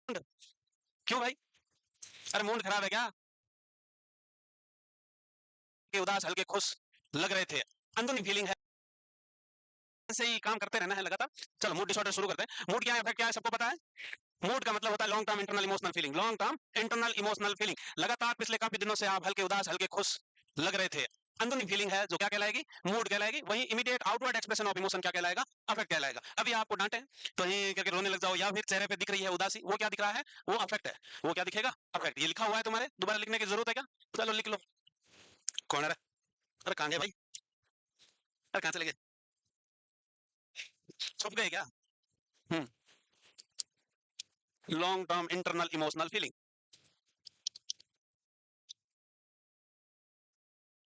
क्यों भाई? अरे मूड खराब है क्या? कि उदास हल्के खुश लग रहे थे, अंदरूनी फीलिंग है, ऐसे ही काम करते रहना है लगातार। चलो मूड डिसऑर्डर शुरू करते हैं। मूड क्या है, इफेक्ट क्या है, सबको पता है। मूड का मतलब होता है long term internal emotional feeling. Long term internal emotional feeling, लगातार पिछले काफी दिनों से आप हल्के उदास हल्के खुश लग रहे थे, अंदरूनी फीलिंग है जो क्या कहलाएगी, मूड कहलाएगी। वहीं immediate outward expression of emotion क्या कहलाएगा, अफेक्ट कहलाएगा। अभी आपको डांटे तो ही करके रोने लग जाओ, या फिर चेहरे पे दिख रही है उदासी, वो क्या दिख रहा है, वो अफेक्ट है। वो क्या दिखेगा, अफेक्ट। ये लिखा हुआ है तुम्हारे, दोबारा लिखने की जरूरत है क्या? चलो लिख लो। कौन है? अरे कहाँ गए भाई? अरे कहाँ चले गए? छुप गए क्या? Hmm. Long term internal emotional feeling,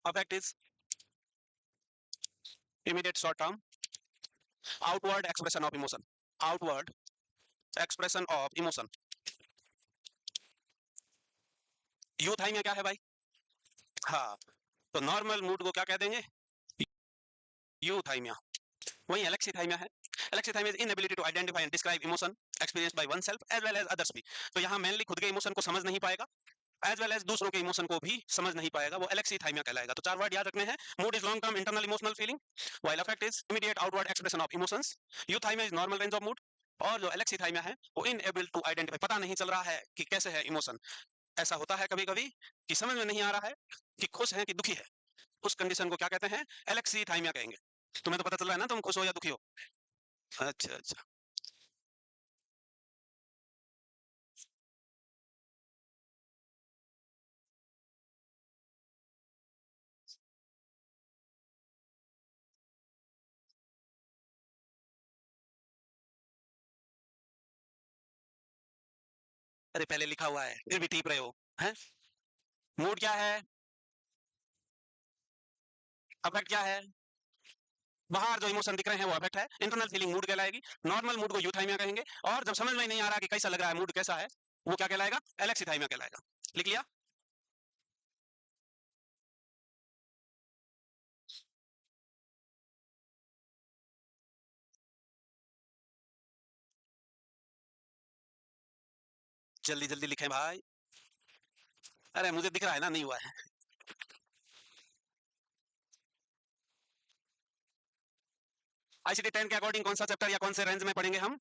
affect is immediate short term outward expression of emotion, outward expression of emotion। यूथाइमिया क्या है भाई? हाँ, तो नॉर्मल मूड को क्या कह देंगे, यूथाइमिया। वही एलेक्सीथाइमिया है। Alexithymia is inability to identify and describe emotion experience by oneself as well as others भी। तो यहाँ मेनली खुद के इमोशन को समझ नहीं पाएगा, एज वेल एज दूसरों के इमोशन को भी समझ नहीं पाएगा, वो एलेक्सीथाइमिया कहलाएगा। तो चार वर्ड याद रखने हैं। Mood is long term internal emotional feeling, while affect is immediate outward expression of emotions, euthymia is normal range of mood, और जो एलेक्सीथाइमिया है वो इनएबल टू आइडेंटिफाई, पता नहीं चल रहा है कि कैसे है इमोशन। ऐसा होता है कभी कभी कि समझ में नहीं आ रहा है कि खुश है कि दुखी है, उस कंडीशन को क्या कहते हैं, एलेक्सीथाइमिया कहेंगे। तुम्हें तो पता चल रहा है ना तुम खुश हो या दुखी हो। अच्छा अच्छा। अरे पहले लिखा हुआ है फिर भी टीप रहे हो, हैं? मूड क्या है, अफेक्ट क्या है, बाहर जो इमोशन दिख रहे हैं वो अफेक्ट है, इंटरनल फीलिंग मूड कहलाएगी, नॉर्मल मूड को यूथाइमिया कहेंगे, और जब समझ में नहीं आ रहा कि कैसा लग रहा है, मूड कैसा है, वो क्या कहलाएगा, एलेक्सीथाइमिया कहलाएगा। लिख लिया? जल्दी जल्दी लिखें भाई। अरे मुझे दिख रहा है ना, नहीं हुआ है। आईसीटी 10 के अकॉर्डिंग कौन सा चैप्टर या कौन से रेंज में पढ़ेंगे हम?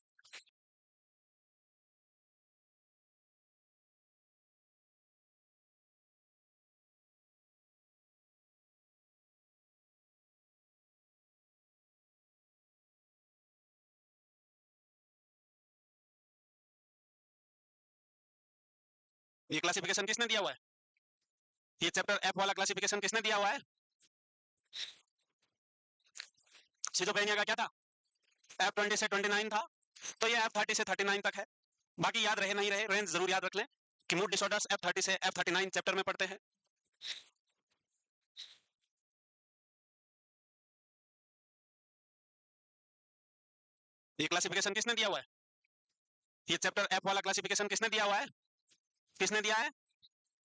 ये क्लासिफिकेशन किसने दिया हुआ है? ये चैप्टर एफ वाला क्लासिफिकेशन किसने दिया हुआ है? सिजोफ्रेनिया का क्या था, F20 से 29 था, तो ये F30 से 39 तक है। बाकी याद रहे नहीं रहे, रेंज जरूर याद रख लें कि मूड डिसऑर्डर्स F30 से F39 चैप्टर में पढ़ते हैं। ये क्लासिफिकेशन किसने दिया हुआ है? ये चैप्टर एफ वाला क्लासिफिकेशन किसने दिया हुआ है? किसने दिया है?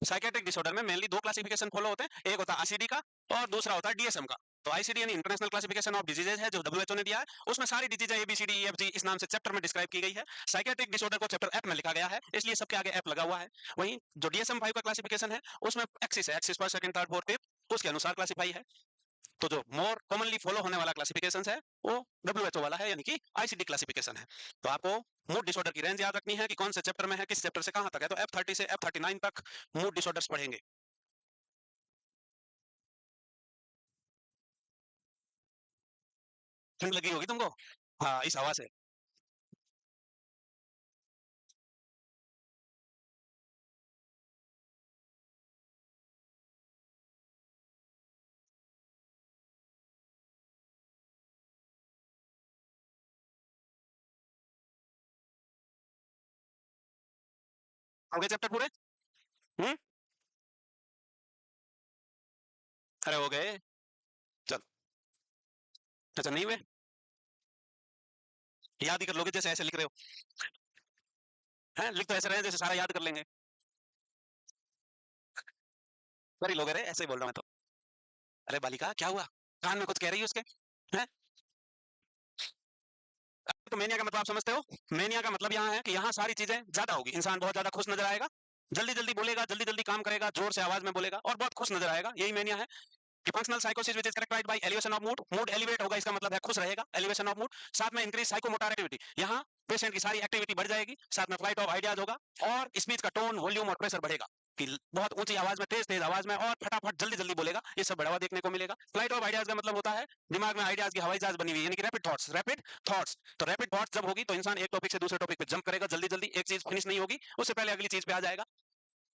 साइकेट्रिक डिसऑर्डर में मेनली दो क्लासिफिकेशन फॉलो होते हैं, एक होता है आईसीडी का और दूसरा होता है डीएसएम का। तो आईसीडी यानी इंटरनेशनल क्लासिफिकेशन ऑफ डिजीजेज है, जो डब्ल्यूएचओ ने दिया है, उसमें सारी डिजीज ABCDEFG इस नाम से चैप्टर में डिस्क्राइब की गई है। साइकेट्रिक डिसऑर्डर को चैप्टर एफ में लिखा गया है, इसलिए सबके आगे एफ लगा हुआ है। वहीं जो DSM-5 का क्लासिफिकेशन है, उसमें एक्सिस है, axis first second third fourth fifth, उसके अनुसार क्लासिफाई है। तो जो मोर कॉमनली फॉलो होने वाला क्लासिफिकेशन है वो डब्ल्यूएचओ वाला है, यानी कि आईसीडी क्लासिफिकेशन है। तो आपको मूड डिसऑर्डर की रेंज याद रखनी है कि कौन से चैप्टर में है, किस चैप्टर से कहां तक है। तो F30 से F39 तक मूड डिसऑर्डर्स पढ़ेंगे। ठंड लगी होगी तुमको, हाँ इस हवा से। हो गए चैप्टर पूरे? हम्म। अरे हो गए। चलो। अच्छा नहीं हुए? याद ही कर लोगे जैसे ऐसे लिख रहे हो, हैं? लिख तो ऐसे रहे हैं जैसे सारा याद कर लेंगे। कर ही लोगे रे, ऐसे ही बोल रहा मैं तो। अरे बालिका क्या हुआ, कान में कुछ कह रही है उसके, हैं? तो मेनिया का मतलब आप समझते हो, मेनिया का मतलब यहाँ है कि यहाँ सारी चीजें ज्यादा होगी, इंसान बहुत ज्यादा खुश नजर आएगा, जल्दी जल्दी बोलेगा, जल्दी जल्दी काम करेगा, जोर से आवाज में बोलेगा और बहुत खुश नजर आएगा, यही मेनिया है। कि फंक्शनल साइकोसिस which is characterized by elevation of mood, mood elevate होगा, इसका मतलब है खुश रहेगा, एलिवेशन ऑफ मूड। साथ में इंक्रीज साइकोमोटर एक्टिविटी, यहाँ पेशेंट की सारी एक्टिविटी बढ़ जाएगी, साथ में फ्लाइट ऑफ आइडियाज होगा और स्पीच का टोन, वॉल्यूम और प्रेशर बढ़ेगा कि बहुत ऊंची आवाज में, तेज तेज आवाज में और फटाफट जल्दी जल्दी बोलेगा, ये सब बढ़ावा देखने को मिलेगा। फ्लाइट ऑफ आइडियाज का मतलब होता है दिमाग में आइडियाज की हवाई जहाज बनी हुई है, यानी कि रैपिड थॉट्स, रैपिड थॉट्स। तो रैपिड थॉट्स जब होगी तो इंसान एक टॉपिक से दूसरे टॉपिक पे जंप करेगा, जल्दी जल्दी, एक चीज फिनिश नहीं होगी उससे पहले अगली चीज पे आ जाएगा।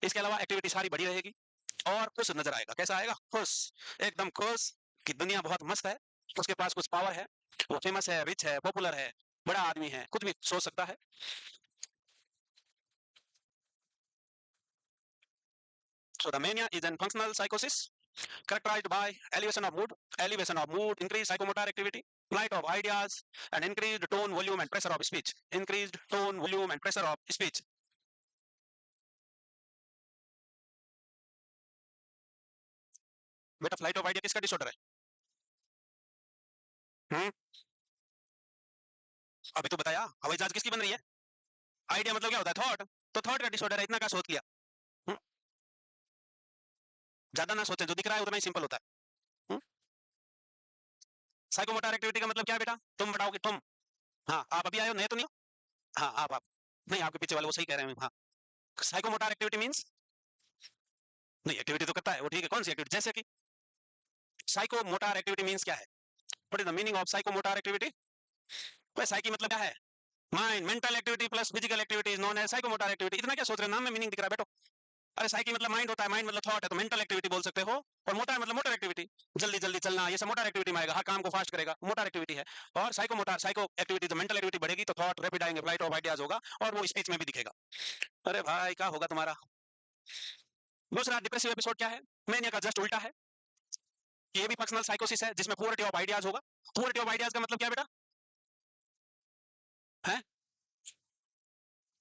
इसके अलावा एक्टिविटी सारी बढ़ी रहेगी और खुश नजर आएगा, कैसा आएगा, खुश, एकदम खुश कि दुनिया बहुत मस्त है, उसके पास कुछ पावर है, वो फेमस है, रिच है, पॉपुलर है, बड़ा आदमी है, कुछ भी सोच सकता है। So the mania is an functional psychosis characterized by elevation of mood, increased psychomotor activity, flight of ideas, and increased tone, volume, and pressure of speech. Increased tone, volume, and pressure of speech. बेटा flight of idea किसका disorder है? अभी तो बताया, हवाई जहाज किसकी बन रही है? आइडिया मतलब क्या होता है? थॉट। तो थॉट का डिसऑर्डर है, इतना क्या सोच लिया? हम्म, ज्यादा ना सोचे, जो दिख रहा है उतना ही सिंपल होता है। साइकोमोटर एक्टिविटी का मतलब क्या है बेटा? तुम बताओगे, तुम। हाँ, आप अभी आए हो, नए तो नहीं हो। हाँ, आप नहीं, आपके पीछे वाले वो सही कह रहे हैं। हाँ, साइकोमोटर एक्टिविटी मींस, नहीं एक्टिविटी तो करता है वो, ठीक है, कौन सी एक्टिविटी? जैसे कि साइकोमोटर एक्टिविटी मींस क्या है? What is the meaning of psychomotor activity? भाई साइकी मतलब क्या है? Mind, mental activity plus physical activity is known as psychomotor activity. इतना क्या सोच रहे हो, नाम में मीनिंग दिख रहा है बेटो। अरे साइकी मतलब माइंड होता है, माइंड मतलब थॉट है, तो मेंटल एक्टिविटी बोल सकते हो। और मोटर मतलब मोटर एक्टिविटी, जल्दी जल्दी चलना, ये सब मोटर एक्टिविटी में आएगा, हर काम को फास्ट करेगा, मोटर एक्टिविटी है। और psycho motor, psycho activity, mental activity बढ़ेगी तो थॉट रैपिड आएंगे, फ्लाइट ऑफ आइडियाज होगा और वो स्पीच में भी दिखेगा। अरे भाई क्या होगा तुम्हारा? दूसरा डिप्रेसिव एपिसोड क्या है? मेनिया का जस्ट उल्टा है, ये भी फंक्शनल साइकोसिस है जिसमें पुअरिटी ऑफ आइडियाज होगा। पुअरिटी ऑफ आइडियाज का मतलब क्या बेटा है?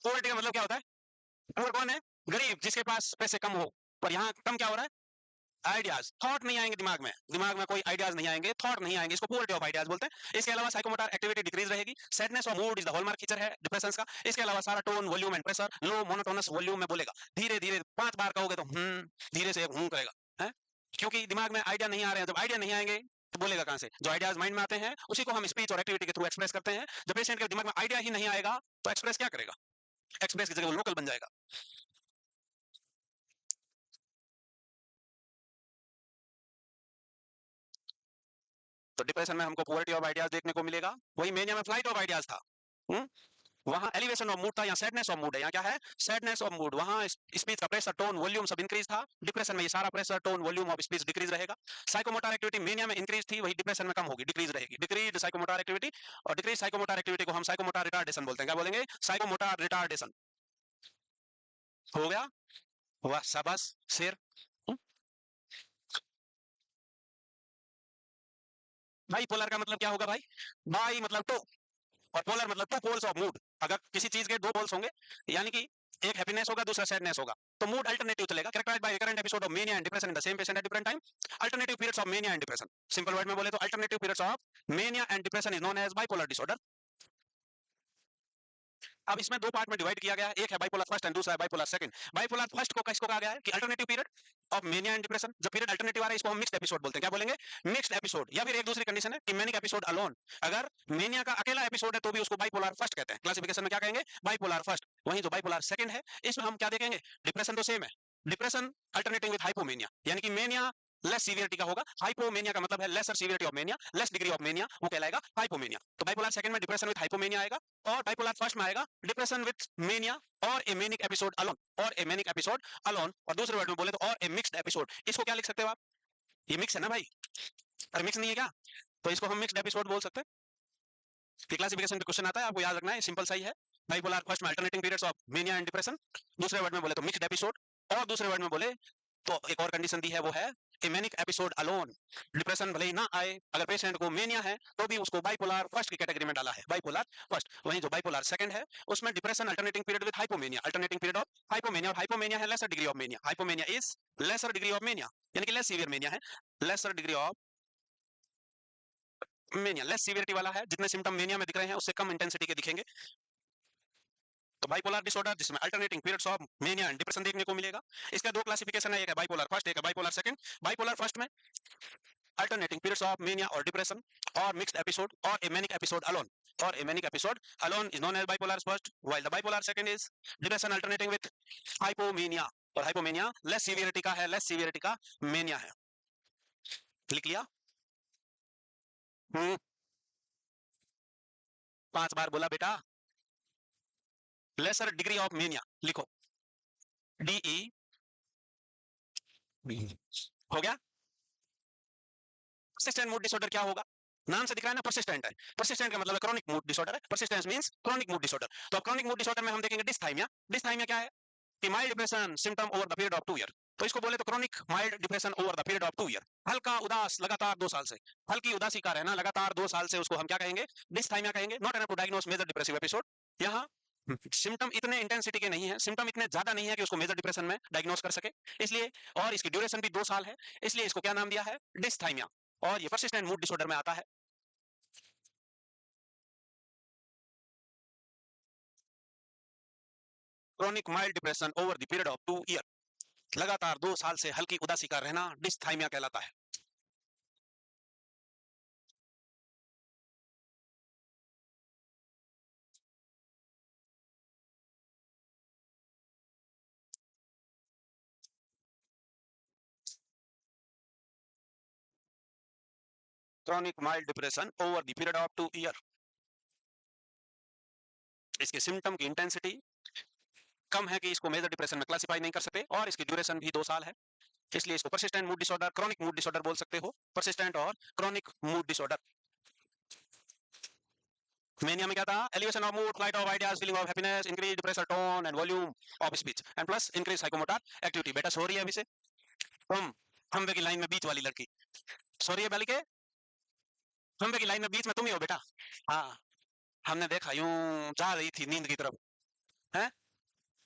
पुअरिटी का मतलब क्या होता है? पुअर कौन है? गरीब, जिसके पास पैसे कम हो। पर यहाँ कम क्या हो रहा है? आइडियाज, थॉट नहीं आएंगे दिमाग में, दिमाग में कोई आइडियाज नहीं आएंगे, थॉट नहीं आएंगे, इसको पुअरिटी ऑफ आइडियाज बोलते हैं। इसके अलावा साइकोमोटर एक्टिविटी डिक्रीज रहेगी। सैडनेस और mood is the hallmark feature है डिप्रेशन का। इसके अलावा सारा tone, volume and pressure low monotonous volume में बोलेगा, धीरे धीरे 5 बार कहोगे तो धीरे से करेगा, है? क्योंकि दिमाग में आइडिया नहीं आ रहे हैं, जब आइडिया नहीं आएंगे तो बोलेगा कहां से? जो आइडियाज माइंड में आते हैं उसी को हम स्पीच और एक्टिविटी के थ्रू एक्सप्रेस करते हैं। जब पेशेंट के दिमाग में आइडिया ही नहीं आएगा तो एक्सप्रेस क्या करेगा? एक्सप्रेस की जगह वो लोकल बन जाएगा। तो डिप्रेशन में हमको पुअरिटी ऑफ आइडियाज देखने को मिलेगा, वही मेनिया में फ्लाइट ऑफ आइडियाज था। वहां एलिवेशन ऑफ मूड था, यहाँ सैडनेस ऑफ मूड है। यहाँ क्या है? Sadness of mood. वहां स्पीच का प्रेशर, टोन, वॉल्यूम सब इंक्रीज था। डिप्रेशन में ये सारा pressure, tone, volume of speech decrease रहेगा। साइकोमोटर एक्टिविटी मेनिया में इंक्रीज थी, वही डिप्रेशन में कम होगी, डिक्रीज रहेगी, डिक्रीज साइकोमोटर एक्टिविटी। और डिक्रीज साइकोमोटर एक्टिविटी को हम साइकोमोटर रिटार्डेशन बोलते हैं। क्या बोलेंगे? Psychomotor retardation. हो गया? वाह शाबाश शेर। भाई पोलर का मतलब क्या होगा भाई? बाई मतलब टू, और पोलर मतलब टू पोल्स ऑफ मूड। अगर किसी चीज के दो पोल्स होंगे, यानी कि एक हैप्पीनेस होगा, दूसरा सैडनेस होगा, तो मूड अल्टरनेटिव चलेगा। Characterised by recurrent episode of mania and depression in the same patient at different time. Alternative periods of mania and depression, simple word में बोले तो alternative periods of mania and depression is known as bipolar disorder. अब इसमें दो part में divide किया गया है, एक है बाइपोलर फर्स्ट एंड दूसरा है बाइपोलर सेकंड। बाइपोलर फर्स्ट को किसको कहा गया है? कि alternative period of mania and depression. जब पीरियड अल्टरनेटिव आ रहा है इसको हम मिक्स्ड एपिसोड बोलते हैं। क्या बोलेंगे? Mixed episode. या फिर एक दूसरी कंडीशन है कि मैनिक एपिसोड अलोन। अगर मेनिया का अकेला एपिसोड है तो भी उसको बाइपोलर फर्स्ट कहते हैं। क्लासिफिकेशन में क्या कहेंगे? Bipolar first. वहीं जो बाइपोलर सेकंड है इसमें हम क्या देखेंगे? डिप्रेशन तो सेम है, डिप्रेशन अल्टरनेटिंग विद हाइपोमेनिया, यानी कि मेनिया लेस सीवियरिटी का होगा, हाइपोमेनिया का मतलब है lesser severity of mania, less degree of mania, वो कहलाएगा हाइपोमेनिया। तो बाइपोलर सेकंड में डिप्रेशन विद हाइपोमेनिया आएगा, और बाइपोलर फर्स्ट में आएगा डिप्रेशन विद मेनिया और ए मेनिक एपिसोड अलोन, और ए मेनिक एपिसोड अलोन। और दूसरे वर्ड में बोले तो और ए मिक्स्ड एपिसोड। इसको क्या लिख सकते हो आप? ये मिक्स है ना भाई? अरे मिक्स नहीं है क्या? तो इसको हम मिक्स्ड एपिसोड बोल सकते हैं। क्लासिफिकेशन क्वेश्चन आता है, आपको याद रखना है, सिंपल सा ही है। बाइपोलर फर्स्ट में alternating periods of mania and depression, दूसरे वर्ड में बोले तो मिक्स्ड एपिसोड, और दूसरे वर्ड में बोले तो एक और कंडीशन दी है, वो है एमेनिक एपिसोड अलोन। डिप्रेशन भले ही ना आए, अगर पेशेंट को मेनिया है तो भी उसको बाइपोलर फर्स्ट की कैटेगरी में डाला है, बाइपोलर फर्स्ट। वहीं जो बाइपोलर सेकंड है उसमें depression alternating period with hypomania, alternating period of hypomania, और हाइपोमेनिया है lesser degree of mania, hypomania is lesser degree of mania, यानी कि लेस सीवियर मेनिया है, lesser degree of mania less severity वाला है, जितने सिम्टम मेनिया में दिख रहे हैं उससे कम इंटेंसिटी के दिखेंगे। तो बाइपोलर डिसऑर्डर जिसमें alternating periods of mania and depression देखने को मिलेगा। इसका दो क्लासिफिकेशन है, एक है बाइपोलर फर्स्ट, एक है बाइपोलर सेकंड। बाइपोलर फर्स्ट में अल्टरनेटिंग पीरियड्स ऑफ मेनिया और डिप्रेशन और मिक्स्ड एपिसोड और a manic episode alone, or a manic episode alone is known as bipolar first, while the bipolar second is depression alternating with hypomania। और hypomania less severity का है, less severity का mania है। लिख लिया? 5 बार बोला बेटा। लेसर डिग्री ऑफ मेनिया लिखो, DE हो गया। परसिस्टेंट मूड डिसऑर्डर क्या होगा? नाम से दिख रहा है ना, परसिस्टेंट है। परसिस्टेंट का मतलब है क्रॉनिक मूड डिसऑर्डर है। Persistence means chronic mood disorder. तो अब क्रॉनिक मूड डिसऑर्डर में हम देखेंगे डिसथाइमिया। डिसथाइमिया क्या है? कि mild depression symptom over the period of 2 year. तो इसको बोले तो chronic mild depression over the period of 2 year. हल्का उदास लगातार 2 साल से, हल्की उदासी का रहना लगातार 2 साल से, उसको हम क्या कहेंगे? डिसथाइमिया कहेंगे। Not enough to diagnose major depressive episode. यहाँ सिम्टम इतने इंटेंसिटी के नहीं है, सिम्टम इतने ज्यादा नहीं है कि उसको मेजर डिप्रेशन में डायग्नोस कर सके, इसलिए, और इसकी ड्यूरेशन भी 2 साल है, इसलिए इसको क्या नाम दिया है? डिसथाइमिया। और ये परसिस्टेंट मूड डिसऑर्डर में आता है। Chronic mild depression over the period of 2 year, लगातार 2 साल से हल्की उदासी का रहना डिसथाइमिया कहलाता है। Chronic mild depression over the period of 2 year, इसके सिम्टम की इंटेंसिटी कम है कि इसको मेजर डिप्रेशन में क्लासिफाई नहीं कर सकते, और इसकी ड्यूरेशन भी 2 साल है, इसलिए इसको persistent mood disorder, chronic mood disorder बोल सकते हो। परसिस्टेंट और क्रॉनिक मूड डिसऑर्डर। मेनिया में क्या था? Elevation of mood, flight of ideas, feeling of happiness, increase pressure tone and volume of speech and plus increase psychomotor activity. बेटा सो रही है अभी से? तुम खंबे की लाइन में बीच वाली लड़की सो रही है बालिके? खंबे की लाइन में बीच में तुम ही हो बेटा। हाँ, हमने देखा यूं जा रही थी नींद की तरफ। है?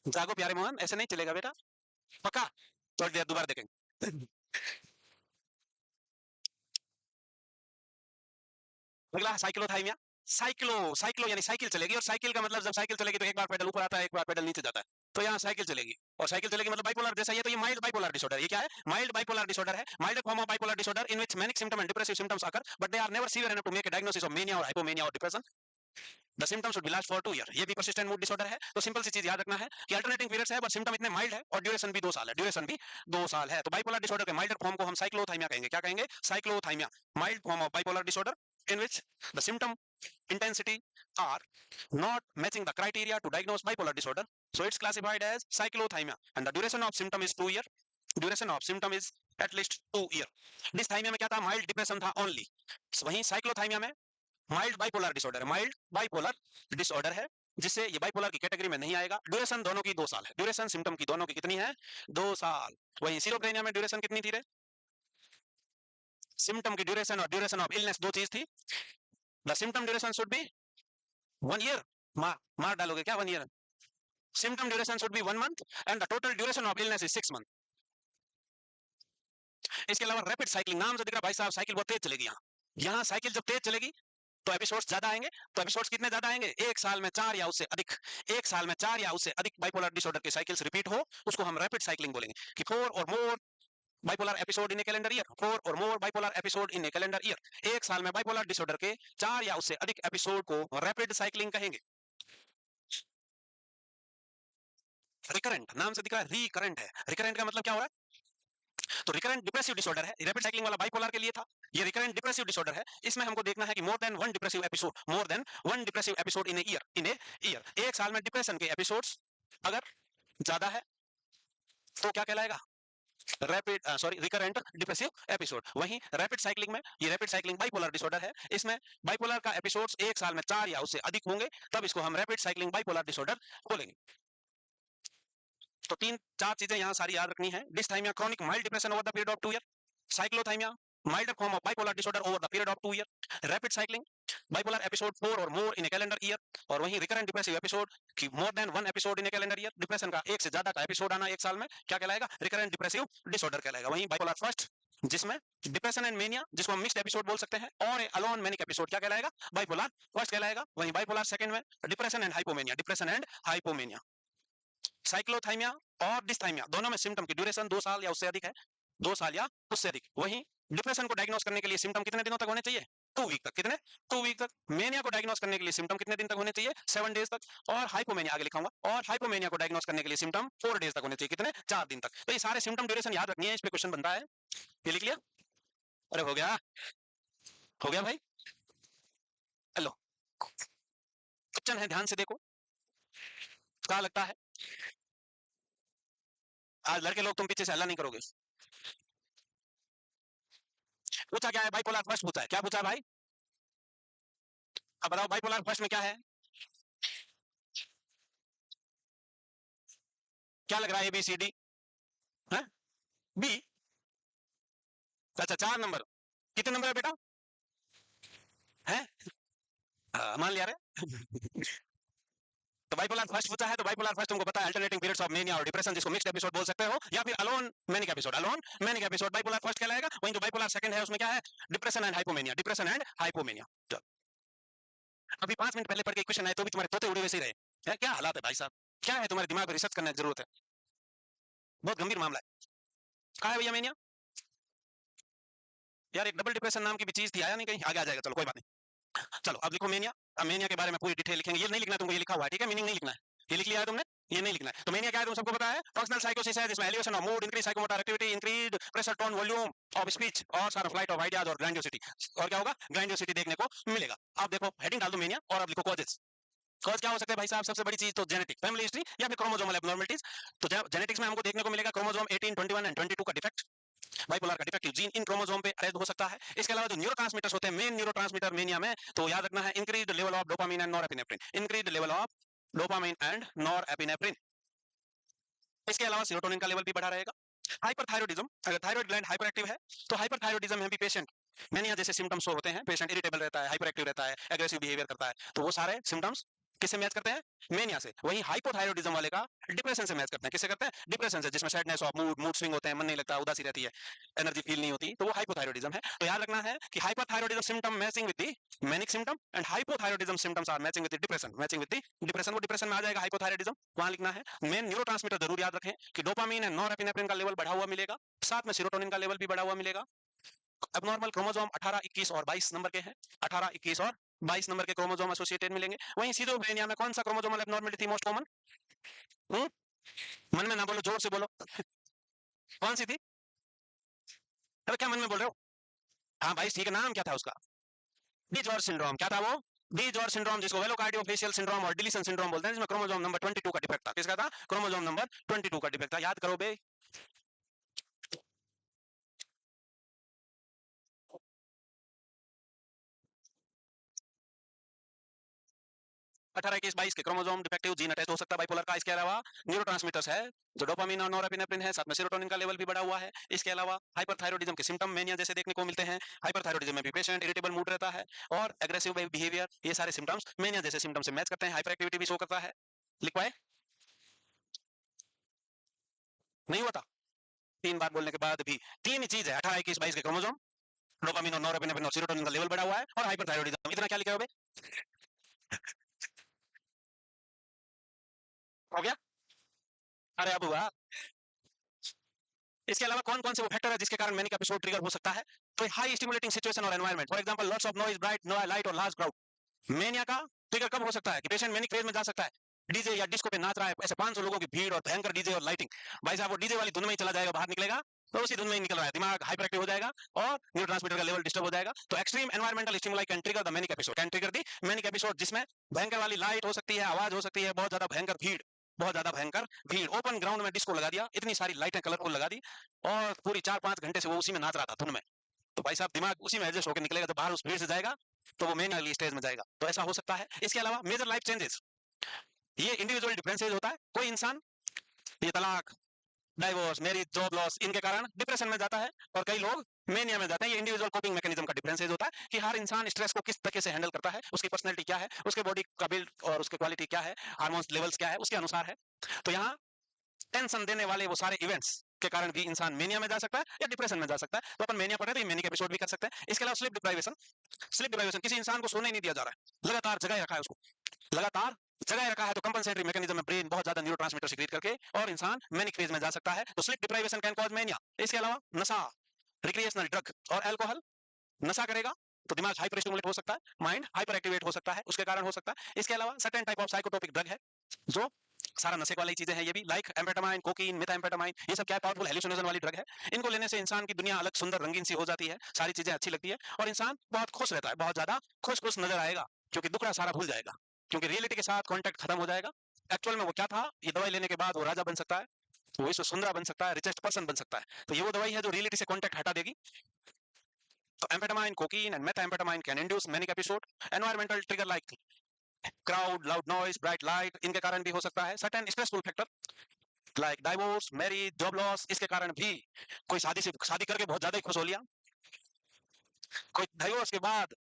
जागो प्यारे मोहन, ऐसे नहीं चलेगा बेटा, पक्का? थोड़ी देर दोबारा देखेंगे। अगला साइक्लोथाइमिया। साइक्लो, साइक्लो यानी साइकिल चलेगी, और साइकिल का मतलब जब साइकिल चलेगी तो एक बार पेडल ऊपर आता है, एक बार पेडल नीचे जाता है, तो यहाँ साइकिल चलेगी, और साइकिल चलेगी मतलब बाइपोलर जैसा। ये तो ये माइल्ड बाइपोलर डिसऑर्डर, ये क्या है? माइल्ड बाइपोलर डिसऑर्डर है। Mild form of bipolar disorder in which manic symptom and depressive symptoms occur, but they are never severe enough to make a diagnosis of mania or hypomania or depression. The symptoms should be last for 2 years. ये भी persistent mood disorder है। तो simple सी चीज याद रखना है कि alternating periods है, बट सिम्टम इतने माइल्ड है, और ड्यूरेशन भी 2 साल है, ड्यूरेशन भी 2 साल है। तो बाइपोलर डिसऑर्डर के माइल्डर फॉर्म को हम साइक्लोथाइमिया कहेंगे। क्या कहेंगे? Cyclothymia, mild form of bipolar disorder in which the symptom intensity are not matching the criteria to diagnose bipolar disorder, so it's classified as cyclothymia, and the duration of symptom is 2 year, duration of symptom is at least 2 year। डिसथाइमिया में क्या था? Mild depression था only. वहीं cyclothymia में mild bipolar disorder है, mild bipolar disorder है, जिससे ये बाइपोलर की कैटेगरी में नहीं आएगा। ड्यूरेशन दोनों की 2 साल है, ड्यूरेशन सिम्टम की दोनों की कितनी है? 2 साल। वहीं सिरोप्रेनिया में ड्यूरेशन कितनी थी रे? सिम्टम की ड्यूरेशन और ड्यूरेशन ऑफ इलनेस दो चीज थी। The symptom duration should B 1 year. मार डालोगे क्या 1 year? Symptom duration should B 1 month and the total duration of illness is 6 month. इसके अलावा रैपिड साइकिलिंग, नाम से दिख रहा भाई साहब साइकिल बहुत तेज चलेगी। यहाँ साइकिल जब तेज चलेगी तो एपिसोड्स ज्यादा आएंगे। तो एपिसोड्स कितने ज्यादा आएंगे? एक साल में 4 या उससे अधिक, एक साल में 4 या उससे अधिक बाइपोलर डिसऑर्डर के साइकिल्स रिपीट हो, उसको हम रैपिड साइकिलिंग बोलेंगे। कि 4 or more bipolar episode in a calendar year, 4 or more bipolar episode in a calendar year. एक साल में बाइपोलर डिसऑर्डर के 4 या उससे अधिक एपिसोड को रैपिड साइकिलिंग कहेंगे। रिकरेंट, नाम से दिख रहा है रिकरेंट है। रिकरेंट का मतलब क्या हो रहा है? तो रिकरेंट डिप्रेसिव डिसऑर्डर है। रैपिड साइक्लिंग वाला बाइपोलर के लिए था, ये रिकरेंट डिप्रेसिव डिसऑर्डर है। इसमें हमको देखना है कि more than one depressive episode, more than one depressive episode in a year, in a year. एक साल में डिप्रेशन के एपिसोड्स अगर ज्यादा है तो क्या कहलाएगा? Rapid sorry recurrent depressive episode. वहीं रैपिड साइक्लिंग में, ये रैपिड साइक्लिंग बाइपोलर डिसऑर्डर है, इसमें बाइपोलर का एपिसोड्स एक साल में 4 या उससे अधिक होंगे, तब इसको हम रैपिड साइक्लिंग बाइपोलर डिसऑर्डर बोलेंगे। तो 3-4 चीजें यहाँ सारी याद रखनी है। Dysthymia chronic mild depression over the period of 2 year, cyclothymia milder form of bipolar disorder over the period of 2 year, rapid cycling bipolar episode 4 or more in a calendar year, और वहीं recurrent depressive episode की more than one episode in a calendar year, depression का एक से ज्यादा का episode आना एक साल में क्या कहलाएगा? रिकरेंट डिप्रेसिव डिसऑर्डर कहलाएगा। वहीं बाइपोलर फर्स्ट जिसमें डिप्रेशन एंड मेनिया, जिसको हम मिक्स्ड एपिसोड बोल सकते हैं, और अलोन मैनिक एपिसोड क्या कहलाएगा? बाइपोलर फर्स्ट कहलाएगा। वहीं बाइपोलर सेकंड में depression and hypomania, depression and hypomania. Cyclothymia और डिस्थाइमिया दोनों में सिम्टम की ड्यूरेशन 2 साल या उससे अधिक है, 2 साल या उससे अधिक। वहीं डिप्रेशन को डायग्नोस करने के लिए सिम्टम कितने दिनों तक होने चाहिए? 2 वीक तक। कितने? 2 वीक तक। मेनिया को डायग्नोस करने के लिए सिम्टम कितने दिन तक होने चाहिए? 7 डेज तक। और हाइपोमेनिया आगे लिखाऊंगा, और हाइपोमेनिया को डायग्नोस करने के लिए सिम्टम 4 डेज तक होने चाहिए। कितने? 4 दिन तक। तो ये सारे सिम्टम ड्यूरेशन याद रखनी है, इस पे क्वेश्चन बनता है। ये लिख लिया? अरे हो गया, हो गया भाई। हेलो, क्वेश्चन है, ध्यान से देखो। क्या लगता है आज लड़के लोग तुम पीछे से हल्ला नहीं करोगे? पूछा क्या है? बाइपोलर फर्स्ट पूछा है। क्या पूछा है भाई? अब बताओ बाइपोलर फर्स्ट में क्या है? क्या लग रहा है? ए बी सी डी है? बी? अच्छा 4 नंबर। कितने नंबर है बेटा? है? मान लिया रे। तो बाइपोलर फर्स्ट पूछा है, तो बाइपोलर फर्स्ट तुमको पता है, अल्टरनेटिंग पीरियड्स ऑफ मेनिया और डिप्रेशन, जिसको मिक्स्ड एपिसोड बोल सकते हो, या फिर alone manic episode. Alone manic episode bipolar first कहलाएगा। वहीं जो बाइपोलर सेकंड है उसमें क्या है? Depression and hypomania, depression and hypomania. अभी 5 मिनट पहले पढ़ के क्वेश्चन आए तो भी तुम्हारे तोते उड़े वैसे ही रहे हैं। क्या हालात है भाई साहब? क्या है तुम्हारे दिमाग में रिसर्च करने की जरूरत है, बहुत गंभीर मामला है। कहा है भैया मेनिया? यार एक डबल डिप्रेशन नाम की भी चीज थी, आया नहीं कहीं? आगे आ जाएगा, चलो कोई बात नहीं। चलो अब लिखो मेनिया। अब मेनिया के बारे में पूरी डिटेल लिखेंगे। ये नहीं लिखना तुमको, ये लिखा हुआ है, ठीक है? मीनिंग नहीं लिखना है। ये लिख लिया है तुमने, ये नहीं लिखना है। तो मेनिया क्या है तुम सबको पता है? फंक्शनल साइकोसिस है, जिसमें elevation of mood, increase psychomotor activity, increase pressure tone volume of speech, और सारा फ्लाइट ऑफ आइडियाज और ग्रैंडियोसिटी। और क्या होगा? ग्रैंडियोसिटी देखने को मिलेगा। अब देखो हेडिंग डाल दो मेनिया, और अब लिखो कॉजेस। कॉज क्या हो सकते हैं भाई साहब? सबसे बड़ी चीज तो जेनेटिक, फैमिली हिस्ट्री, या फिर क्रोमोसोमल एब्नॉर्मलिटीज। तो जेनेटिक्स में हमको देखने को मिलेगा क्रोमोसोम 18, 21 एंड 22 का डिफेक्ट, बाइपोलर का डिफेक्टिव जीन इन क्रोमोसोम पे अरेस्ट हो सकता है। इसके अलावा जो न्यूरोट्रांसमीटर्स होते हैं, मेन न्यूरोट्रांसमीटर मेनिया में, तो याद रखना है increased level of dopamine and norepinephrine, increased level of dopamine and norepinephrine. इसके अलावा सेरोटोनिन का लेवल भी बढ़ा रहेगा। हाइपरथायरॉयडिज्म, अगर थायराइड ग्लैंड हाइपर एक्टिव है तो हाइपरथायरॉयडिज्म में भी पेशेंट मेनिया जैसे सिम्टम्स शो होते हैं। पेशेंट इरिटेबल रहता है, हाइपर एक्टिव रहता है, एग्रेसिव बिहेवियर करता है। तो वो सारे सिम्टम्स किससे मैच करते हैं? मेनिया से। वहीं हाइपोथायरॉयडिज्म वाले का डिप्रेशन से मैच करते हैं। किससे करते हैं? डिप्रेशन से, जिसमें sadness of mood, mood swing होते हैं, मन नहीं लगता, उदासी रहती है, एनर्जी फील नहीं होती, तो वो हाइपोथायरॉयडिज्म है। तो याद रखना है कि hyperthyroidism symptom matching with the manic symptom, and hypothyroidism symptoms are matching with the depression, matching with the depression. वो डिप्रेशन में आ जाएगा हाइपोथायरॉयडिज्म, वहां लिखना है। मेन न्यूरोट्रांसमीटर जरूर याद रखें कि डोपामिन एंड नॉरएपिनेफ्रिन का लेवल बढ़ा हुआ मिलेगा, साथ में सेरोटोनिन का लेवल भी बढ़ा हुआ मिलेगा। एबनॉर्मल क्रोमोसोम 18, 21 और 22 नंबर के हैं। 18, 21 और 22 नंबर के क्रोमोसोम एसोसिएटेड मिलेंगे। वहीं सिजोफ्रेनिया में कौन सा क्रोमोसोमल एबनॉर्मलिटी थी मोस्ट कॉमन? मन में ना बोलो, जोर से बोलो। कौन सी थी? अरे क्या मन में बोल रहे हो? हाँ भाई ठीक है, नाम क्या था उसका? D George syndrome. क्या था वो? डी जॉर्ज सिंड्रोम, जिसको वेलोकार्डियोफेशियल सिंड्रोम और डिलीशन सिंड्रोम बोलते हैं, जिसमें क्रोमोसोम नंबर 22 का डिफेक्ट था। किसका था? क्रोमोसोम नंबर 22 का डिफेक्ट था। याद करो बे। 18, 21, 22 के क्रोमोसोम डिफेक्टिव जीन अटैच हो सकता है बाइपोलर का। इसके अलावा न्यूरोट्रांसमीटर्स है, जो डोपामिन और नॉरएपिनेफ्रिन है, साथ में सेरोटोनिन का लेवल भी बढ़ा हुआ है। इसके अलावा हाइपरथायरॉयडिज्म के सिम्टम मेनिया जैसे देखने को मिलते हैं। हाइपरथायरॉयडिज्म में भी पेशेंट इरिटेबल मूड रहता है और एग्रेसिव बिहेवियर, ये सारे सिम्टम्स मेनिया जैसे सिम्टम से मैच करते हैं। हाइपर एक्टिविटी भी शो करता है। लिख पाए? नहीं होता? 3 बार बोलने के बाद भी तीन ही चीज है, 18, 21, 22 के क्रोमोसोम, डोपामिन और नॉरएपिनेफ्रिन और सेरोटोनिन का लेवल बढ़ा हुआ है, और हाइपरथायरॉयडिज्म। इतना क्या लिखा हो गया? अरे अब हुआ। इसके अलावा कौन कौन से वो फैक्टर है जिसके कारण मैनिक एपिसोड ट्रिगर हो सकता है? तो हाई स्टिमुलेटिंग सिचुएशन और environment, for example lots of noise, bright light और लार्ज क्राउड। मेनिया का ट्रिगर कब हो सकता है? कि पेशेंट मैनिक फेज में जा सकता है, डीजे या डिस्को पे नाच रहा है, ऐसे 500 लोगों की भीड़ और भयंकर डीजे और लाइटिंग, भाई साहब वो डीजे वाली धुन में ही चला जाएगा, बाहर निकलेगा तो उसी धुन में ही निकल रहा है, दिमाग हाइपर एक्टिव हो जाएगा और न्यूरोट्रांसमीटर का लेवल डिस्टर्ब हो जाएगा। तो extreme environmental stimuli can trigger the manic episode, can trigger the manic episode, जिसमें भयंकर वाली लाइट हो सकती है, आवाज हो सकती है, बहुत ज्यादा भयंकर भीड़, बहुत ज्यादा भयंकर भीड़। ओपन ग्राउंड में डिस्को लगा दिया, इतनी सारी लाइटें कलरफुल लगा दी, और पूरी 4-5 घंटे से वो उसी में नाच रहा था धुन में, तो भाई साहब दिमाग उसी में एडजस्ट होकर निकलेगा, तो बाहर उस भीड़ से जाएगा तो वो मेन अगली स्टेज में जाएगा। तो ऐसा हो सकता है। इसके अलावा मेजर लाइफ चेंजेस, ये इंडिविजुअल डिफरेंसेस होता है। कोई इंसान ये तलाक, डाइवोर्स, मैरिज, जॉब लॉस, इनके कारण डिप्रेशन में जाता है, और कई लोग मेनिया में जाते हैं। ये इंडिविजुअल कोपिंग मैकेनिज्म का डिफरेंसेस होता है कि हर इंसान स्ट्रेस को किस तरीके से हैंडल करता है, उसकी पर्सनैलिटी क्या है, उसके बॉडी का बिल्ड और उसके क्वालिटी क्या है, हार्मोन्स लेवल्स क्या है, उसके अनुसार है। तो यहाँ टेंशन देने वाले वो सारे इवेंट्स के कारण भी इंसान मेनिया में जा सकता है या डिप्रेशन में जा सकता है। तो अपन मेनिया पढ़ रहे थे, मेनिक एपिसोड भी कर सकते हैं। इसके अलावा स्लीप डिप्राइवेशन, किसी इंसान को सोने ही नहीं दिया जा रहा है, लगातार जगाए रखा है उसको, लगातार जगाए रखा है, तो कंपनसेटरी मैकेनिज्म में ब्रेन बहुत ज्यादा न्यूरोट्रांसमीटर सीक्रेट करके और इंसान मैनिक फेज में जा सकता है। तो sleep deprivation can cause mania. इसके अलावा नशा, रिक्रिएशनल ड्रग और अल्कोहल, नशा करेगा तो दिमाग हाइपर स्टिमुलेट हो सकता है, माइंड हाइपर एक्टिवेट हो सकता है, उसके कारण हो सकता है। इसके अलावा सर्टेन टाइप ऑफ साइकोटोपिक ड्रग है जो सारा नशे वाली चीजें हैं, ये भी लाइक एम्फेटामाइन, कोकीन, मेथाम्फेटामाइन, ये सब क्या है, पावरफुल हेलुसिनेशन वाली ड्रग है। इनको लेने से इंसान की दुनिया अलग सुंदर रंगीन सी हो जाती है, सारी चीजें अच्छी लगती है और इंसान बहुत खुश रहता है, बहुत ज्यादा खुश खुश नजर आएगा, क्योंकि दुख रहा सारा भूल जाएगा, क्योंकि रियलिटी के साथ कॉन्टेक्ट खत्म हो जाएगा। एक्चुअल में वो क्या था, ये दवाई लेने के बाद वो राजा बन सकता है, वो विश्व सुंदरा बन सकता है, रिचेस्ट पर्सन बन सकता है। तो ये वो दवाई है जो रियलिटी से कॉन्टेक्ट हटा देगी। तो amphetamine, cocaine and methamphetamine can induce manic episode. Environmental trigger like crowd, loud noise, bright light, इनके कारण भी हो सकता है। Certain stressful factor like divorce, marriage, job loss, इसके कारण भी कोई शादी करके बहुत ज्यादा ही खुश हो लिया, कोई डाइवोर्स के बाद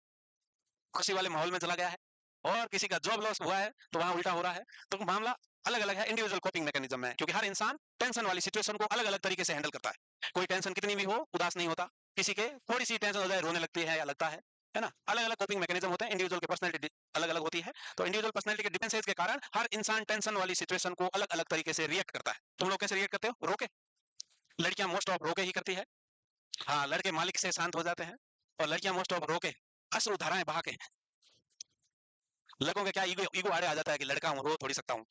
खुशी वाले माहौल में चला गया है, और किसी का जॉब लॉस हुआ है तो वहां उल्टा हो रहा है। तो मामला अलग अलग है, इंडिविजुअल कोपिंग मैकेनिज्म है, क्योंकि हर इंसान टेंशन वाली सिचुएशन को अलग अलग तरीके से हैंडल करता है। कोई टेंशन कितनी भी हो उदास नहीं होता, किसी के थोड़ी सी टेंशन हो जाए रोने लगती है या लगता है ना। अलग अलग कोपिंग मैकेनिज्म होते हैं, इंडिविजुअल की पर्सनैलिटी अलग अलग होती है। तो इंडिविजुअल पर्सनैलिटी के डिफरेंसेस के कारण हर इंसान टेंशन वाली सिचुएशन को अलग अलग तरीके से रिएक्ट करता है। तुम लोग कैसे रिएक्ट करते हो? रोके, लड़कियां मोस्ट ऑफ रोके ही करती है, हाँ लड़के मालिक से शांत हो जाते हैं, और लड़कियां मोस्ट ऑफ रोके अश्रु धाराएं बहा के। लड़कों के क्या ईगो ईगो आड़े आ जाता है कि लड़का हूं, रो थोड़ी सकता हूँ,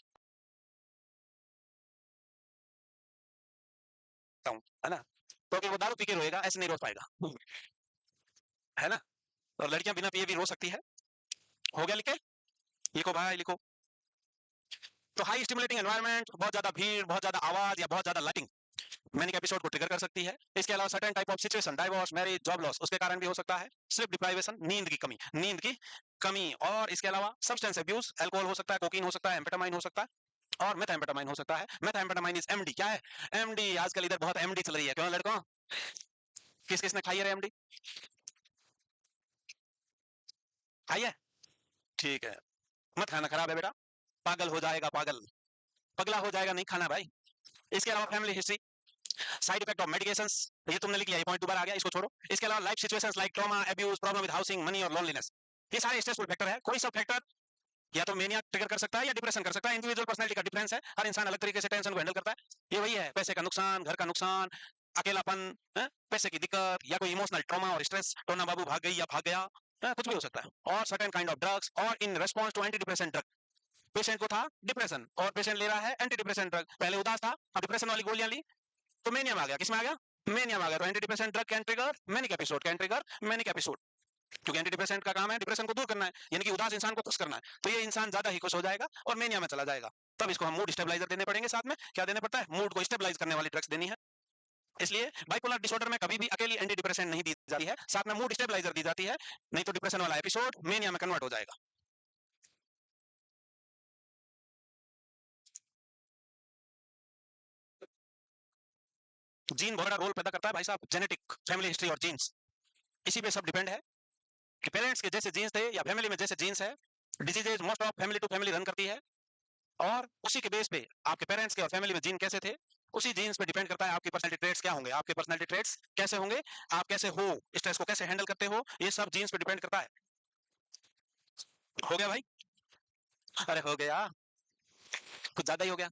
है ना। तो कि वो दारू पी के रोएगा, ऐसे नहीं रो पाएगा, है ना। और लड़कियां बिना पिए भी रो सकती है। हो गया लिखे, लिखो भाई लिखो। तो हाई स्टिमुलेटिंग एनवायरनमेंट, बहुत ज्यादा भीड़, बहुत ज्यादा आवाज या बहुत ज्यादा लाइटिंग मैनिक एपिसोड को ट्रिगर कर सकती है। इसके अलावा certain type of situation, divorce, marriage, job loss, उसके कारण भी हो सकता है। स्लीप डिप्राइवेशन, नींद की कमी, और इसके अलावा सब्सटेंस अब्यूज, अल्कोहल हो सकता है, कोकीन हो सकता है, एम्फेटामाइन हो सकता है, और मेथाम्फेटामाइन हो सकता है। मेथाम्फेटामाइन इज एमडी, क्या है एमडी? आजकल इधर बहुत एमडी चल रही है, क्यों लड़कों? किस किसने खाई है एमडी? खाई है, ठीक है, मत खाना, खराब है बेटा, पागल हो जाएगा, पागल पगला हो जाएगा, नहीं खाना भाई। इसके अलावा family history, side effect of medications, ये तुमने लिख लिया, ये पॉइंट दोबारा आ गया, इसको छोड़ो। इसके अलावा life situations like trauma, abuse, problem with housing, money और लोनलीनेस, ये सारे स्ट्रेसफुल फैक्टर है। कोई सब फैक्टर या तो मेनिया ट्रिगर कर सकता है या डिप्रेशन कर सकता है। इंडिविजुअल पर्सनैलिटी का डिफरेंस है, हर इंसान अलग तरीके से टेंशन को हैंडल करता है। ये वही है, पैसे का नुकसान, घर का नुकसान, अकेलापन, पैसे की दिक्कत, या कोई इमोशनल ट्रॉमा और स्ट्रेस, टोना बाबू भाग गई या भाग गया, कुछ भी हो सकता है। और सर्टेन काइंड ऑफ ड्रग्स, और in response to anti depression drug, patient को था डिप्रेशन और पेशेंट ले रहा है एंटी डिप्रेशन ड्रग, पहले उदास था, अब डिप्रेशन वाली गोलियां ली तो मेनिया में आ गया। किसमें आ गया? मेनिया में आ गया। तो anti depression drug can trigger manic episode, can trigger manic episode, क्योंकि एंटी डिप्रेसेंट का काम है डिप्रेशन को दूर करना है, यानी कि उदास इंसान को खुश करना है। तो ये इंसान ज्यादा ही खुश हो जाएगा और मेनिया में चला जाएगा। तब इसको हम मूड स्टेबलाइजर देने पड़ेंगे, साथ में क्या देने पड़ता है, मूड को स्टेबलाइज करने वाली ड्रग्स देनी है। इसलिए बाइपोलर डिसऑर्डर में कभी भी अकेली एंटी डिप्रेसेंट नहीं दी जाती है, साथ में मूड स्टेबलाइजर दी जाती है, नहीं तो डिप्रेशन वाला एपिसोड मेनिया में कन्वर्ट हो जाएगा। जीन बहुत बड़ा रोल पैदा करता है भाई साहब, जेनेटिक, फैमिली हिस्ट्री और जीन्स, इसी पे सब डिपेंड है कि पेरेंट्स के जैसे जीन्स थे या फैमिली में जैसे जीन्स है, diseases most of family to family run करती है, और उसी के बेस पे आपके पेरेंट्स के और फैमिली में जीन कैसे थे, उसी जीन्स पे डिपेंड करता है आपकी पर्सनैलिटी ट्रेट्स क्या होंगे, आपके पर्सनैलिटी ट्रेट्स कैसे होंगे, आप कैसे हो, स्ट्रेस को कैसे हैंडल करते हो, ये सब जीन्स पे डिपेंड करता है। हो गया भाई? अरे हो गया, कुछ ज्यादा ही हो गया।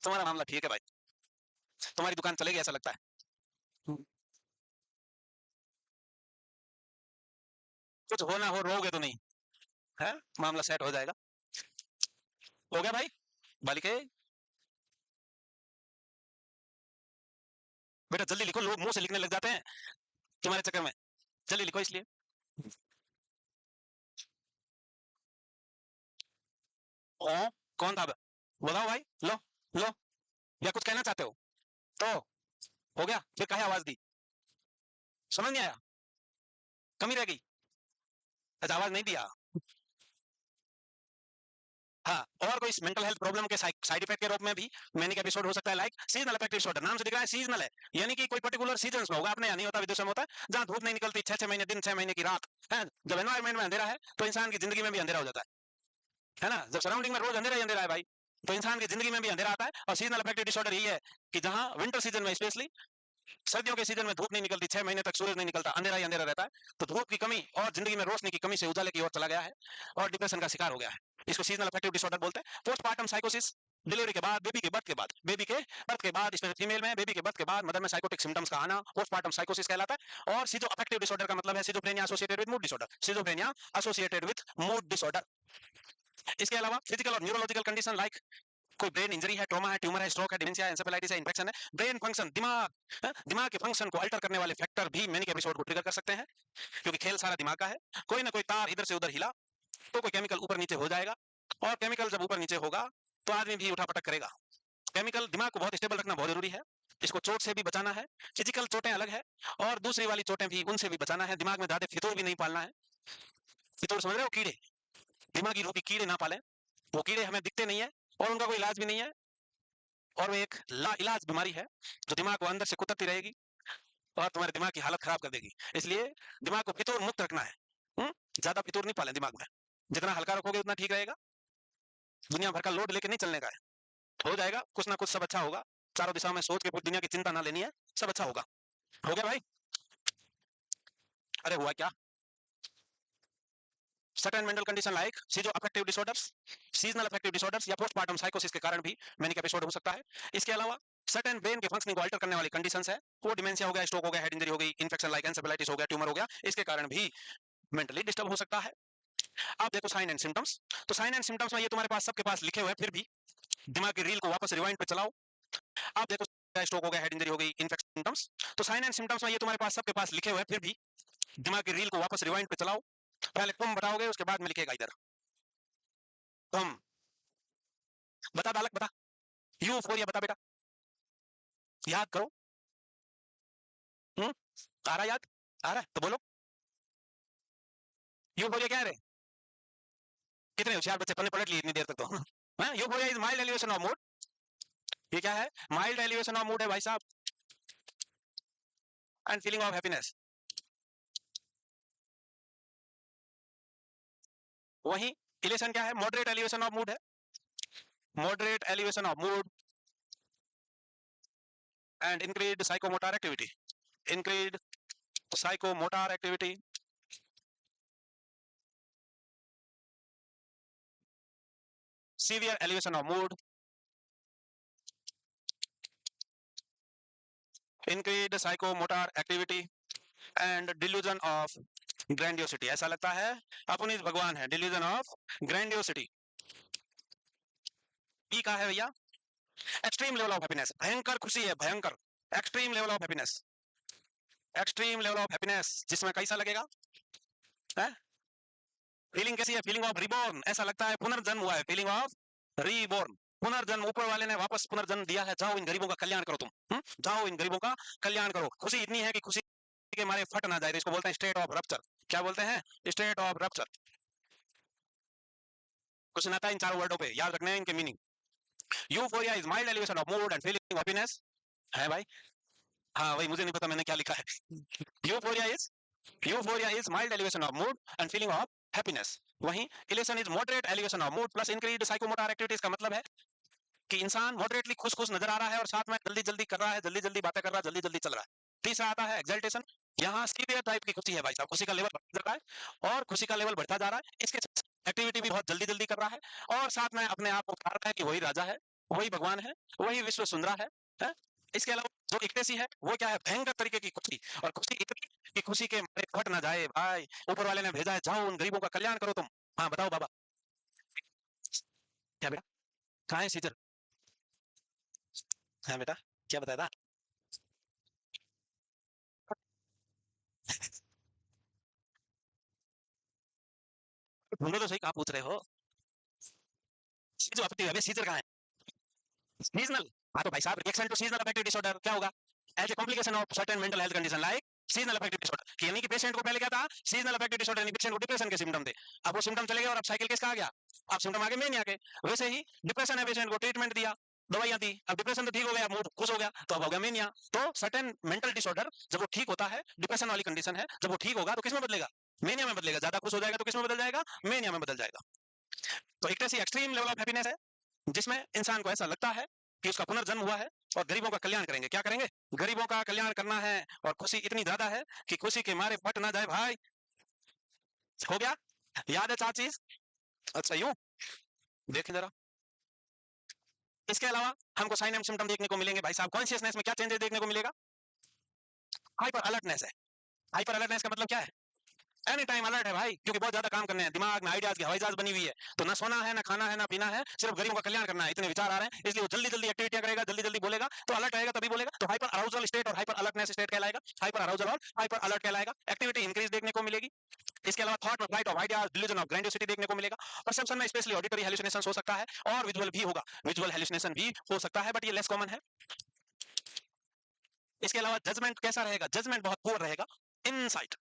तुम्हारा मामला ठीक है भाई, तुम्हारी दुकान चलेगी ऐसा लगता है। कुछ हो ना हो, रोगे तो नहीं है, मामला सेट हो जाएगा। हो गया भाई बालिके? बेटा जल्दी लिखो, लोग मुंह से लिखने लग जाते हैं तुम्हारे चक्कर में, जल्दी लिखो इसलिए। ओ, कौन था? बताओ भाई, लो लो, या कुछ कहना चाहते हो? तो हो गया, फिर कहे आवाज दी, समझ नहीं आया, कमी रह गई, अच्छा आवाज नहीं दिया। हाँ, और कोई मेंटल हेल्थ प्रॉब्लम के साइड इफेक्ट के रूप में भी मैनिक एपिसोड हो सकता है, लाइक सीजनल अफेक्टिव डिसऑर्डर, नाम से दिख रहा है सीजनल है, यानी कि कोई पर्टिकुलर सीजन में होगा, अपने यहाँ नहीं होता, विदेशों में होता है, जहाँ धूप नहीं निकलती, 6 6 महीने दिन, 6 महीने की रात है। जब एनवायरमेंट में अंधेरा है तो इंसान की जिंदगी में भी अंधेरा हो जाता है ना। जब सराउंडिंग में रोज अंधेरा ही अंधेरा है भाई, तो इंसान की जिंदगी में भी अंधेरा आता है। और सीजनल अफेक्टिव डिसऑर्डर यही है कि जहां विंटर सीजन में स्पेशली, सर्दियों के सीजन में धूप नहीं निकलती, 6 महीने तक सूरज नहीं निकलता, अंधेरा ही अंधेरा रहता है, तो धूप की कमी और जिंदगी में रोशनी की कमी से उजाले की ओर चला गया है और डिप्रेशन का शिकार हो गया है। इसको सीजनल अफेक्टिव डिसऑर्डर बोलते हैं। पोस्टमार्टम साइकोसिस, डिलीवरी के बाद, बेबी के बर्थ के बाद, बेबी के बर्थ के बाद, इसमें फीमेल में बेबी के बर्थ के बाद मदर में साइकोटिक सिम्टम्स का आना पोस्टमार्टम साइकोसिस कहलाता है। और सीजो अफेक्टिव डिसऑर्डर का मतलब है schizophrenia associated with mood disorder, schizophrenia associated with mood disorder. इसके अलावा फिजिकल और न्यूरोलॉजिकल कंडीशन लाइक कोई ब्रेन इंजरी है, ट्रॉमा है, ट्यूमर है, स्ट्रोक है, डिमेंशिया है, एंसेफेलाइटिस है, इन्फेक्शन है, ब्रेन फंक्शन, दिमाग के फंक्शन को अल्टर करने वाले फैक्टर भी मैनिक एपिसोड को ट्रिगर कर सकते हैं, क्योंकि खेल सारा दिमाग का है। कोई ना कोई तार इधर से उधर हिला तो कोई केमिकल ऊपर नीचे हो जाएगा, और केमिकल जब ऊपर नीचे होगा तो आदमी भी उठापटक करेगा। केमिकल दिमाग को बहुत स्टेबल रखना बहुत जरूरी है। इसको चोट से भी बचाना है, फिजिकल चोटें अलग है और दूसरी वाली चोटें भी, उनसे भी बचाना है। दिमाग में ज्यादा फितूर भी नहीं पालना है। फितूर समझ रहे हो? कीड़े, दिमागी रूपी कीड़े ना पालें। वो कीड़े हमें दिखते नहीं है और उनका कोई इलाज भी नहीं है, और वो एक ला इलाज बीमारी है जो दिमाग को अंदर से कुतरती रहेगी और तुम्हारे दिमाग की हालत खराब कर देगी। इसलिए दिमाग को फितूर मुक्त रखना है। ज्यादा फितूर नहीं पालें दिमाग में, जितना हल्का रखोगे उतना ठीक रहेगा। दुनिया भर का लोड लेके नहीं चलने का है, हो जाएगा कुछ ना कुछ, सब अच्छा होगा। चारों दिशाओं में सोच के पूरी दुनिया की चिंता ना लेनी है, सब अच्छा होगा। हो गया भाई? अरे हुआ क्या? Certain mental condition like schizoaffective disorders, seasonal affective disorders या पोस्टमार्टम साइकोसिस के कारण भी मैनिक एपिसोड हो सकता है। इसके अलावा सर्टेन ब्रेन के फंक्शनिंग को अल्टर करने वाली कंडीशंस है, वो डिमेंशिया हो गया, स्ट्रोक हो गया, हेड इंजरी हो गई, इन्फेक्शन लाइक एंसेफेलाइटिस हो गया, ट्यूमर हो गया, इसके कारण भी मेंटली डिस्टर्ब हो सकता है। आप देखो साइन एंड सिम्टम्स, तो साइन एंड सिम्टम्स में ये तुम्हारे पास सबके पास लिखे हुए, फिर भी दिमाग की रील को वापस रिवाइंड पे चलाओ। आप देखो स्ट्रोक हो गया, हेड इंजरी हो गई, इन्फेक्शन सिम्टम्स, तो साइन एंड सिम्टम्स में ये तुम्हारे पास सबके पास लिखे हुए, फिर भी दिमाग की रील को वापस रिवाइंड पे चलाओ। पहले तुम बताओगे, उसके बाद में लिखेगा इधर तुम। बता बालक बता, यूफोरिया बता बेटा, याद करो। आ रहा याद? आ रहा है तो बोलो। यूफोरिया क्या है रे? कितने होशियार बच्चे, पन्ने पलट लिए इतनी देर तक तो। Euphoria is mild elevation of mood. ये क्या है? माइल्ड एलिवेशन ऑफ मूड है भाई साहब, एंड फीलिंग ऑफ हैप्पीनेस। वही इलेशन क्या है? मॉडरेट एलिवेशन ऑफ मूड है, moderate elevation of mood and increased psychomotor activity, increased psychomotor activity, severe elevation of mood, increased psychomotor activity and delusion of grandiosity. ऐसा लगता है अपनी भगवान है, डिल्यूजन ऑफ ग्रैंडियोसिटी। ई का है भैया एक्सट्रीम लेवल ऑफ हैप्पीनेस, भयंकर खुशी है, भयंकर extreme level of happiness, extreme level of happiness जिसमें कैसा लगेगा है? फीलिंग कैसी है? फीलिंग ऑफ रिबॉर्न, ऐसा लगता है पुनर्जन्म हुआ है, फीलिंग ऑफ रीबॉर्न, पुनर्जन्म, ऊपर वाले ने वापस पुनर्जन्म दिया है। जाओ इन गरीबों का कल्याण करो तुम, जाओ इन गरीबों का कल्याण करो। खुशी इतनी है कि खुशी के मारे फट ना जाए, तो इसको बोलते हैं स्टेट ऑफ रप्चर। क्या बोलते हैं? State of rupture. क्वेश्चन आता है इन चारों वर्डों पे, याद रखने हैं इनके meaning. Euphoria is mild elevation of mood and feeling of happiness है भाई। हाँ भाई, मुझे नहीं पता मैंने क्या लिखा है। Euphoria is mild elevation of mood and feeling of happiness. वहीं elation is moderate elevation of mood plus increased psychomotor activities का मतलब है कि इंसान मॉडरेटली खुश खुश नजर आ रहा है और साथ में जल्दी जल्दी कर रहा है, जल्दी जल्दी बातें कर रहा है, जल्दी जल्दी चल रहा है। तीसरा आता है एक्सल्टेशन, यहाँ सीवियर टाइप की खुशी है भाई साहब, खुशी का लेवल बढ़ता जा रहा है और खुशी का लेवल बढ़ता जा रहा है। इसके एक्टिविटी भी बहुत जल्दी जल्दी कर रहा है और साथ में अपने आप को बता रहा है कि वही राजा है, वही भगवान है, वही विश्व सुंदरा है? इसके अलावा जो इकटेसी है वो क्या है? भयंकर तरीके की खुशी, और खुशी इतनी कि खुशी के मारे फट ना जाए भाई। ऊपर वाले ने भेजा है, जाओ उन गरीबों का कल्याण करो तुम। हाँ बताओ बाबा। क्या बेटा? कहाँ है सीजर? हाँ बेटा, क्या बताया था? ढूंढो तो सही, कहाँ पूछ रहे हो? जो आपत्ति है सीजर कहाँ है? सीजनल। हाँ तो भाई साहब, reaction to seasonal affective disorder क्या होगा? As a complication of certain mental health condition like seasonal affective disorder. यानी कि पेशेंट को पहले क्या था? सीजनल अफेक्टिव डिसऑर्डर, यानी पेशेंट को डिप्रेशन के सिम्टम थे। अब वो सिम्टम चले गए और अब साइकिल किसका आ गया? अब सिम्टम आगे मेनिया के। वैसे ही डिप्रेशन है, पेशेंट को ट्रीटमेंट दिया, दवाइयां दी, अब डिप्रेशन तो ठीक हो गया, मूड खुश हो गया, तो अब हो गया मेनिया। तो सर्टेन मेंटल डिसऑर्डर जब वो ठीक होता है, डिप्रेशन वाली कंडीशन है, जब वो ठीक होगा तो किस में बदलेगा? मेनिया में बदलेगा। ज्यादा खुश हो जाएगा तो किस में बदल जाएगा? मेनिया में बदल जाएगा। तो एक तरह से एक्सट्रीम लेवल ऑफ हैप्पीनेस है जिसमें इंसान को ऐसा लगता है कि उसका पुनर्जन्म हुआ है और गरीबों का कल्याण करेंगे। क्या करेंगे? गरीबों का कल्याण करना है और खुशी इतनी ज्यादा है कि खुशी के मारे फट ना जाए भाई। हो गया? याद है 4 चीज? अच्छा यूं देखें जरा। इसके अलावा हमको साइन एंड सिम्टम देखने को मिलेंगे भाई साहब। कॉन्शियसनेस में क्या चेंजेस देखने को मिलेगा? हाइपर अलर्टनेस है। हाइपर अलर्टनेस का मतलब क्या है? एनी टाइम अलर्ट है भाई, क्योंकि बहुत ज्यादा काम करने हैं, दिमाग में आइडियाज की हवाई जहाज बनी हुई है। तो ना सोना है, ना खाना है, ना पीना है, सिर्फ गरीबों का कल्याण करना है। इतने विचार आ रहे हैं, इसलिए वो जल्दी जल्दी एक्टिविटियां करेगा, जल्दी जल्दी बोलेगा। तो अलर्ट रहेगा तभी बोलेगा। तो हाइपर अराउजल स्टेट और हाइपर अलर्टनेस स्टेट कहलाएगा। हाइपर अराउजल और हाइपर अलर्ट कहलाएगा। एक्टिविटी इंक्रीज देखने को मिलेगी। इसके अलावा थॉट में flight of ideas, delusion of grandiosity देखने को मिलेगा। परसेप्शन में स्पेशली ऑडिटरी हेलुसिनेशन हो सकता है और विजुअल भी होगा। विजुअल हेलुसिनेशन भी हो सकता है, बट ये लेस कॉमन है। इसके अलावा जजमेंट कैसा रहेगा? जजमेंट बहुत पुअर रहेगा। इनसाइट,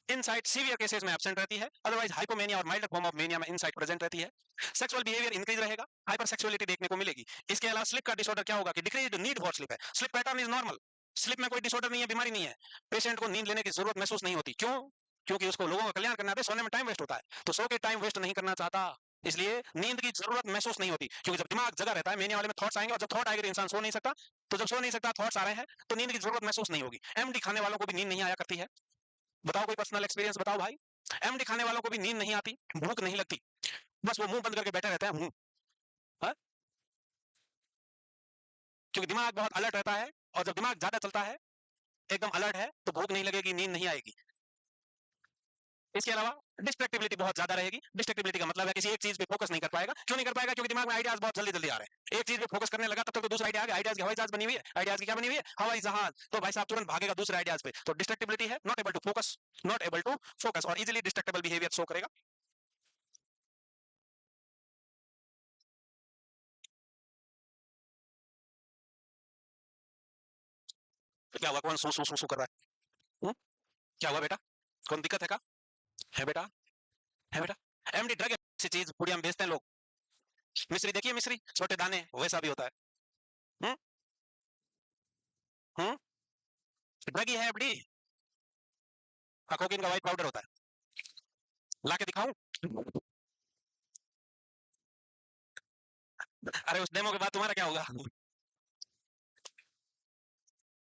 इनसाइट सीवियर केसेस में एब्सेंट रहती है, अदरवाइज हाइपोमेनिया और माइल्ड फॉर्म ऑफ मेनिया में इनसाइट प्रेजेंट रहती है। सेक्सुअल बिहेवियर इंक्रीज रहेगा, हाइपर सेक्सुअलिटी देखने को मिलेगी। इसके अलावा स्लिप का डिसऑर्डर क्या होगा कि डिक्रीज्ड नीड फॉर स्लीप है। Slip pattern is normal. Slip में कोई डिसऑर्डर नहीं है, बीमारी नहीं है। पेशेंट को नींद लेने की जरूरत महसूस नहीं होती। क्यों? क्योंकि उसको लोगों का कल्याण करना है, सोने में टाइम वेस्ट होता है, तो सो के टाइम वेस्ट नहीं करना चाहता, इसलिए नींद की जरूरत महसूस नहीं होती। क्योंकि जब दिमाग जगा रहता है, मेनिया वाले में थॉट्स आएंगे, और जब थॉट आएंगे तो इंसान सो नहीं सकता। तो जब सो नहीं सकता, थॉट्स आ रहे हैं, तो नींद की जरूरत महसूस नहीं होगी। एमडी खाने वालों को भी नींद नहीं आया करती है। बताओ कोई पर्सनल एक्सपीरियंस बताओ भाई। एमडी खाने वालों को भी नींद नहीं आती, भूख नहीं लगती, बस वो मुंह बंद करके बैठे रहते हैं। हाँ? क्योंकि दिमाग बहुत अलर्ट रहता है, और जब दिमाग ज्यादा चलता है, एकदम अलर्ट है, तो भूख नहीं लगेगी, नींद नहीं आएगी। इसके अलावा डिस्ट्रैक्टिबिलिटी बहुत ज्यादा रहेगी। डिस्ट्रैक्टिबिलिटी का मतलब है किसी एक चीज पे फोकस नहीं कर पाएगा। क्यों नहीं कर पाएगा? क्योंकि दिमाग में आइडियाज बहुत जल्दी जल्दी आ रहे हैं। एक चीज पे फोकस करने लगा, तब तक तो दूसरा आइडिया आ गया। आइडियाज की हवाई जहाज बनी हुई है। आइडियाज की क्या बनी हुई है? हवाई जहाज। तो भाई साहब तुरंत भागेगा दूसरे आइडियाज पे। तो डिस्ट्रैक्टिबिलिटी है, not able to focus, not able to focus, और इजिली डिस्ट्रैक्टेबल बिहेवियर शो करेगा। क्या हुआ? कौन सू सू सू सू कर रहा है? क्या हुआ बेटा? कौन दिक्कत है? का है बेटा? है बेटा? एमडी ड्रग ऐसी चीज पुड़िया में बेचते हैं लोग। मिश्री देखिए, मिश्री छोटे दाने वैसा भी होता है। हम्म हम्म ड्रग ही है एमडी। कोकीन का व्हाइट पाउडर होता है। ला के दिखाऊं? अरे उस डेमो के बाद तुम्हारा क्या होगा?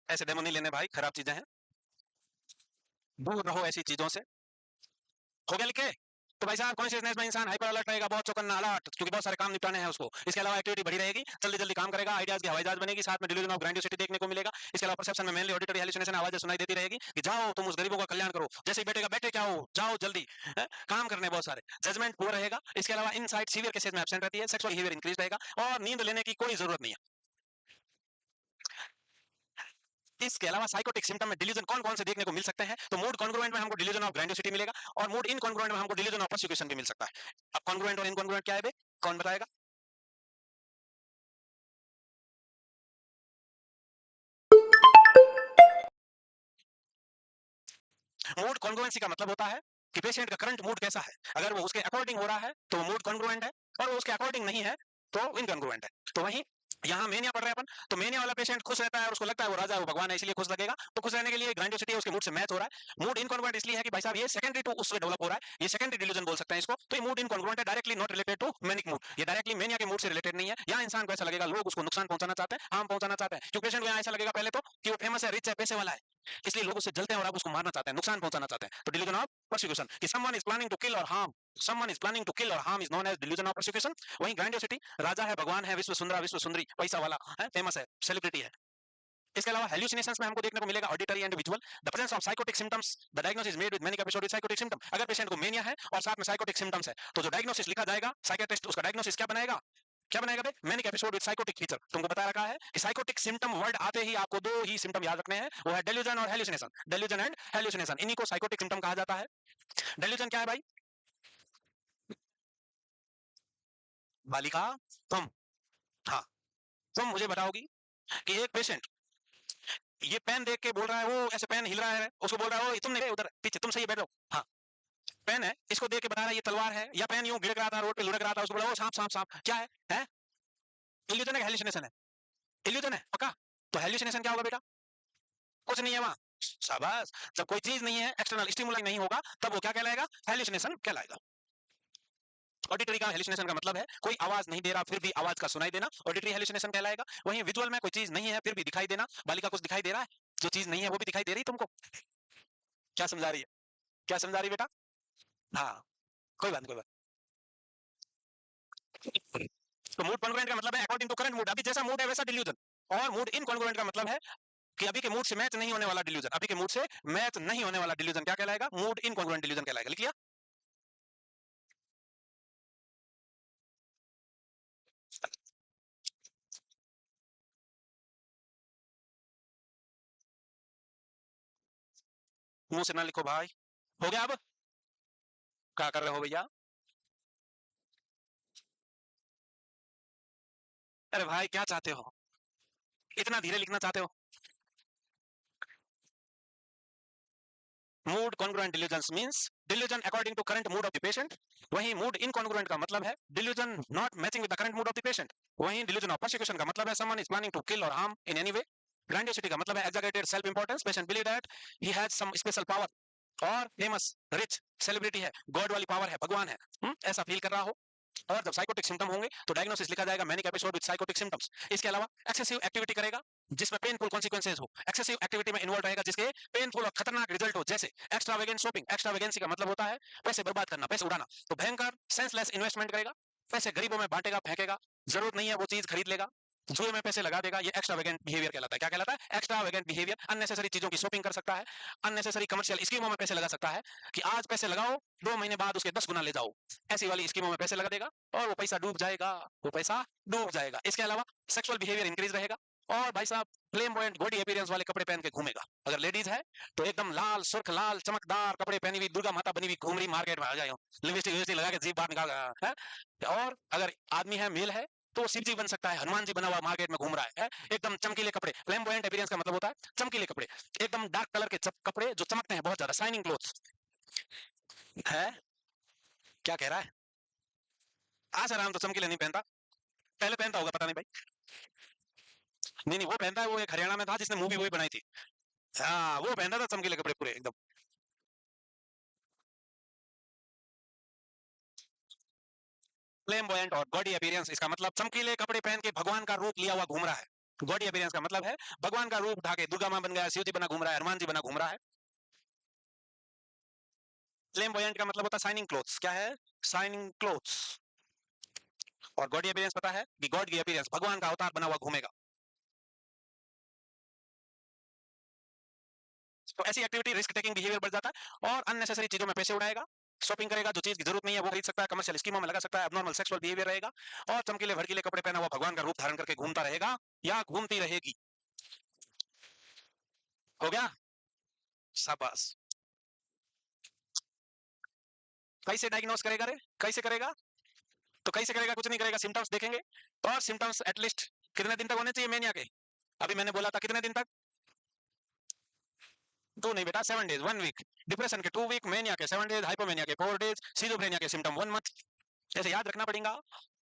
ऐसे डेमो नहीं लेने भाई, खराब चीजें हैं, दूर रहो ऐसी चीजों से। हो गया लिखे? तो भाई साहब कॉन्शियसनेस में इंसान हाइपर अलर्ट रहेगा, बहुत चौकन्ना अलर्ट, क्योंकि बहुत सारे काम निपटाने हैं उसको। इसके अलावा एक्टिविटी बढ़ी रहेगी, जल्दी जल्दी काम करेगा, आइडियाज की हवाई जहाज बनेगी, साथ में डिल्यूजन ऑफ ग्रैंडियोसिटी देखने को मिलेगा। इसके अलावा परसेप्शन में मेनली ऑडिटरी हेलुसिनेशन आवाजें सुनाई देती रहेगी कि जाओ तुम उस गरीबों का कल्याण करो। जैसे ही बैठेगा, बैठे क्या हो, जाओ जल्दी, काम करने बहुत सारे। जजमेंट पुअर रहेगा। इसके अलावा इनसाइट सीवियर केसेस में एब्सेंट रहती है, सेक्सुअल बिहेवियर इंक्रीज रहेगा, और नींद लेने की कोई जरूरत नहीं है। इसके अलावा साइकोटिक सिम्टम में डिलीजन कौन कौन से देखने को मिल सकते हैं? तो मूड कॉन्ग्रुएंट में हमको डिलीजन ऑफ ग्रैंडियोसिटी मिलेगा, और मूड इनकॉन्ग्रुएंट में हमको डिलीजन ऑफ परसिक्यूशन भी मिल सकता है। अब कॉन्ग्रुएंट और इनकॉन्ग्रुएंट क्या है बे? कौन बताएगा? मूड कॉन्ग्रुएंसी का मतलब होता है कि पेशेंट का करंट मूड कैसा है। अगर वो उसके अकॉर्डिंग हो रहा है तो मूड कॉन्ग्रुएंट है, और वो उसके अकॉर्डिंग नहीं है तो इनकॉन्ग्रुएंट है। तो वहीं यहाँ मेनिया पढ़ रहे हैं अपन, तो मेनिया वाला पेशेंट खुश रहता है और उसको लगता है वो राजा है, वो भगवान है, इसलिए खुश लगेगा। तो खुश रहने के लिए ग्रैंडियोसिटी उसके मूड से मैच हो रहा है। मूड इनकॉन्ग्रुएंट इसलिए है कि भाई साहब ये सेकेंडरी टू उससे डेवलप हो रहा है, ये सेकेंडरी डिल्यूजन बोल सकते हैं इसको। तो ये मूड इनकॉन्ग्रुएंट है, directly not related to manic mood. ये डायरेक्टली मेनिया के मूड से रिलेटेड नहीं है। यहाँ इंसान को ऐसा लगेगा लोग उसको नुकसान पहुंचाना चाहते हैं, हार्म पहुंचाना चाहते हैं। क्योंकि पेशेंट को यहाँ ऐसा लगेगा पहले तो कि वो फेमस है, रिच है, पैसे वाला है, इसलिए लोग उससे जलते हैं और आप उसको मारना चाहते हैं, नुकसान पहुंचाना चाहते हैं। तो डिल्यूजन ऑफ परसिक्यूशन कि someone is planning to kill or harm, someone is planning to kill or harm is known as delusion of persecution. वहीं ग्रैंडियोसिटी राजा है, भगवान है, विश्व सुंदरा, विश्व सुंदरी, पैसा वाला है, फेमस है, सेलिब्रिटी है। इसके अलावा हेल्यूसिनेशंस में हमको देखने को मिलेगा auditory and visual. The presence of psychotic symptoms, the diagnosis made with manic episode with psychotic symptom. अगर पेशेंट को मेनिया है और साथ में साइकोटिक सिम्टम्स है, तो जो डायग्नोसिस लिखा जाएगा, साइकियाट्रिस्ट उसका डायग्नोसिस क्या बनाएगा? क्या बनाएगा बे? Manic episode with psychotic feature. तुमको बता रखा है कि साइकोटिक सिम्टम वर्ड आते ही आपको दो ही सिम्टम याद रखने हैं, वो है डेल्यूजन और हेल्यूसिनेशन। डेल्यूजन एंड हेल्यूसिनेशन, इन्हीं को साइकोटिक सिम्टम कहा जाता है। डेल्यूजन क्या है भाई? बालिका, तुम, हाँ, तुम मुझे बताओगी कि एक पेशेंट ये पेन देख के बोल रहा है, वो ऐसे पेन हिल रहा है, उसको बोल रहा है, ओ तुम नहीं उधर पीछे, तुम सही बैठो। हाँ, पेन है, इसको देख के बता रहा है ये तलवार है, या पेन यूं गिर रहा था, रोड पे लुढ़क रहा था, उसको बोला ओ सांप सांप सांप, क्या है? इल्यूजन है, हेल्यूसिनेशन है? इल्यूजन है पक्का? तो हेल्यूसिनेशन क्या होगा बेटा? कुछ नहीं है वहां। शाबाश। जब कोई चीज नहीं है, एक्सटर्नल स्टिमुलाई नहीं होगा, तब वो क्या कहलाएगा? हेल्यूसिनेशन कहलाएगा। ऑडिटरी का हेलुसिनेशन का मतलब है कोई आवाज नहीं दे रहा फिर भी आवाज का सुनाई देना, ऑडिटरी हेलुसिनेशन कहलाएगा। वहीं विजुअल में कोई चीज नहीं है फिर भी दिखाई देना, बालिका कुछ दिखाई दे रहा है, जो चीज नहीं है वो भी दिखाई दे रही तुमको। क्या समझा रही है, क्या समझा रही बेटा? हाँ, कोई बात नहीं, कोई बात नहीं। तो मूड कॉन्ग्रुएंट का मतलब है अकॉर्डिंग टू करंट मूड, अभी जैसा मूड है वैसा डिल्यूजन। और मूड इनकॉन्ग्रुएंट का मतलब है कि अभी के मूड से मैच नहीं होने वाला डिल्यूजन, अभी के मूड से मैच नहीं होने वाला डिल्यूजन क्या कहलाएगा? मूड इनकॉन्ग्रुएंट डिल्यूजन कहलाएगा। लिख लिया? मुंह से ना लिखो भाई। हो गया अब? क्या कर रहे हो भैया? अरे भाई क्या चाहते हो, इतना धीरे लिखना चाहते हो? Mood congruent delusion means delusion according to current mood of the patient. वहीं मूड इनकॉन्ग्रुएंट का मतलब है delusion not matching with the current mood of the patient. वहीं डिल्यूजन ऑफ परसिक्यूशन का मतलब है someone is planning to kill or harm in any way. Grandiosity का मतलब है exaggerated self importance, patient believe that he has some special power or famous rich celebrity है, God वाली power है, भगवान है, ऐसा फील कर रहा हो। और जब साइकोटिक सिम्टम होंगे तो डायग्नोसिस लिखा जाएगा manic episode with psychotic symptoms. इसके अलावा एक्सेसिव एक्टिविटी करेगा जिसमें पेनफुल कॉन्सिक्वेंसेज हो, एक्सेसिव एक्टिविटी में इन्वॉल्व रहेगा जिसके पेनफुल और खतरनाक रिजल्ट हो, जैसे एक्स्ट्रावेगेंट शॉपिंग। एक्स्ट्रावेगेंसी का मतलब होता है पैसे बर्बाद करना, पैसे उड़ाना। तो भयंकर सेंसलेस इन्वेस्टमेंट करेगा, पैसे गरीबों में बांटेगा, फेंकेगा, जरूरत नहीं है वो चीज खरीद लेगा, जुए में पैसे लगा देगा, ये एक्स्ट्रावेगेंट बिहेवियर कहलाता है। क्या कहलाता है? Extravagant behaviour. अननेसेसरी चीजों की शॉपिंग कर सकता है, अननेसेसरी कमर्शियल स्कीमों में पैसे लगा सकता है कि आज पैसे लगाओ 2 महीने बाद उसके 10 गुना ले जाओ, ऐसी वाली स्कीमों में पैसे लगा देगा और वो पैसा डूब जाएगा, वो पैसा डूब जाएगा। इसके अलावा सेक्सुअल बिहेवियर इंक्रीज रहेगा और भाई साहब फ्लेम्बॉयंट बॉडी अपीयरेंस वाले कपड़े पहन के घूमेगा। अगर लेडीज है तो एकदम लाल सुर्ख लाल चमकदार कपड़े पहनी हुई दुर्गा माता बनी हुई घूम रही मार्केट में आ जाए, लिपस्टिक लगा के जीभ बाहर निकाल है? और अगर आदमी है मेल है तो वो शिव जी बन सकता है, हनुमान जी बना हुआ मार्केट में घूम रहा है? एकदम चमकीले कपड़े। फ्लेम्बॉयंट अपीयरेंस का मतलब होता है चमकीले कपड़े, एकदम डार्क कलर के कपड़े जो चमकते हैं बहुत ज्यादा, शाइनिंग क्लोथ्स है। क्या कह रहा है? आसाराम तो चमकीले नहीं पहनता, पहले पहनता होगा पता नहीं भाई। नहीं नहीं वो पहनता है, वो एक हरियाणा में था जिसने मूवी वही बनाई थी। हाँ वो पहनता था चमकीले कपड़े पूरे एकदम। फ्लेम्बॉयंट और गॉडी अपीयरेंस, इसका मतलब चमकीले कपड़े पहन के भगवान का रूप लिया हुआ घूम रहा है। गॉडी अपीयरेंस का मतलब है भगवान का रूप उठा के दुर्गा मां बन गया, शिव जी बना घूम रहा है, हनुमान जी बना घूम रहा है। फ्लेम्बॉयंट का मतलब होता है शाइनिंग क्लोथ्स। क्या है? Shining clothes. और गॉडी अपीयरेंस पता है कि गॉड की अपीयरेंस, भगवान का अवतार बना हुआ घूमेगा। तो ऐसी एक्टिविटी रिस्क टेकिंग बिहेवियर बढ़ जाता है और अननेसेसरी चीजों में पैसे उड़ाएगा, शॉपिंग करेगा, जो चीज की जरूरत नहीं है वो खरीद सकता है, कमर्शियल स्कीमों में लगा सकता है, अबनॉर्मल सेक्सुअल बिहेवियर रहेगा और चमकीले भड़कीले कपड़े पहना हुआ भगवान का रूप धारण करके घूमता रहेगा या घूमती रहेगी। हो गया? शाबाश। कैसे डायग्नोस करेगा रे? कैसे करेगा? तो कैसे करेगा? कुछ नहीं करेगा, सिम्टम्स देखेंगे। और सिम्टम्स एटलीस्ट कितने दिन तक होने चाहिए मेनिया के? अभी मैंने बोला था कितने दिन तक? 2 नहीं बेटा, 7 डेज, 1 वीक। डिप्रेशन के 2 वीक, मेनिया के 7 डेज, हाइपोमेनिया के 4 डेज, सिजोफ्रेनिया के सिम्टम 1 मंथ। ऐसे याद रखना पड़ेगा।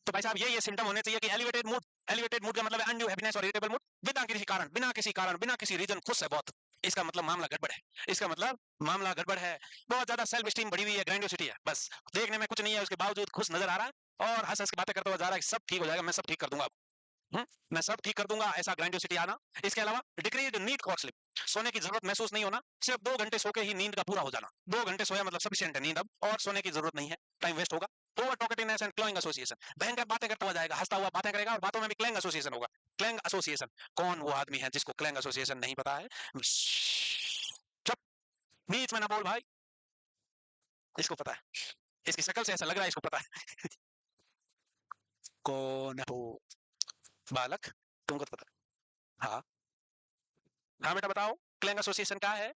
तो भाई साहब ये सिम्टम होने चाहिए कि एलिवेटेड मूड। एलिवेटेड मूड का मतलब है अनड्यू हैप्पीनेस और इरिटेबल मूड, बिना किसी कारण, बिना किसी कारण, बिना किसी रीजन खुश है बहुत, इसका मतलब मामला गड़बड़ है। इसका मतलब मामला गड़बड़ है। बहुत ज्यादा सेल्फ स्टीम बढ़ी हुई है, ग्रैंडियोसिटी है, बस देखने में कुछ नहीं है उसके बावजूद खुश नजर आ रहा है और हंस हंस के बातें करता हुआ जा रहा है, सब ठीक हो जाएगा, मैं सब ठीक कर दूंगा। हम्म, मैं सब ठीक कर दूंगा, ऐसा ग्रैंडियोसिटी आना। इसके अलावा डिक्रीज्ड नीड कॉट स्लिप, सोने की जरूरत महसूस नहीं होना, सिर्फ 2 घंटे सो के ही नींद का पूरा हो जाना। 2 घंटे सोया मतलब सफिशिएंट है नींद अब, और सोने की जरूरत नहीं है, टाइम वेस्ट होगा। Over talkativeness and clawing association, भयंकर बातें करता हुआ जाएगा, हंसता हुआ बातें करेगा और बातों में भी क्लैंग एसोसिएशन होगा। क्लैंग एसोसिएशन, कौन वो आदमी है जिसको क्लैंग एसोसिएशन नहीं पता है? चुप, बीच में ना बोल भाई। इसको पता है, इसकी शक्ल से ऐसा लग रहा है इसको पता है। कौन है वो बालक? तुमको तो पता है। हाँ हाँ बेटा बताओ, क्लैंग एसोसिएशन क्या है?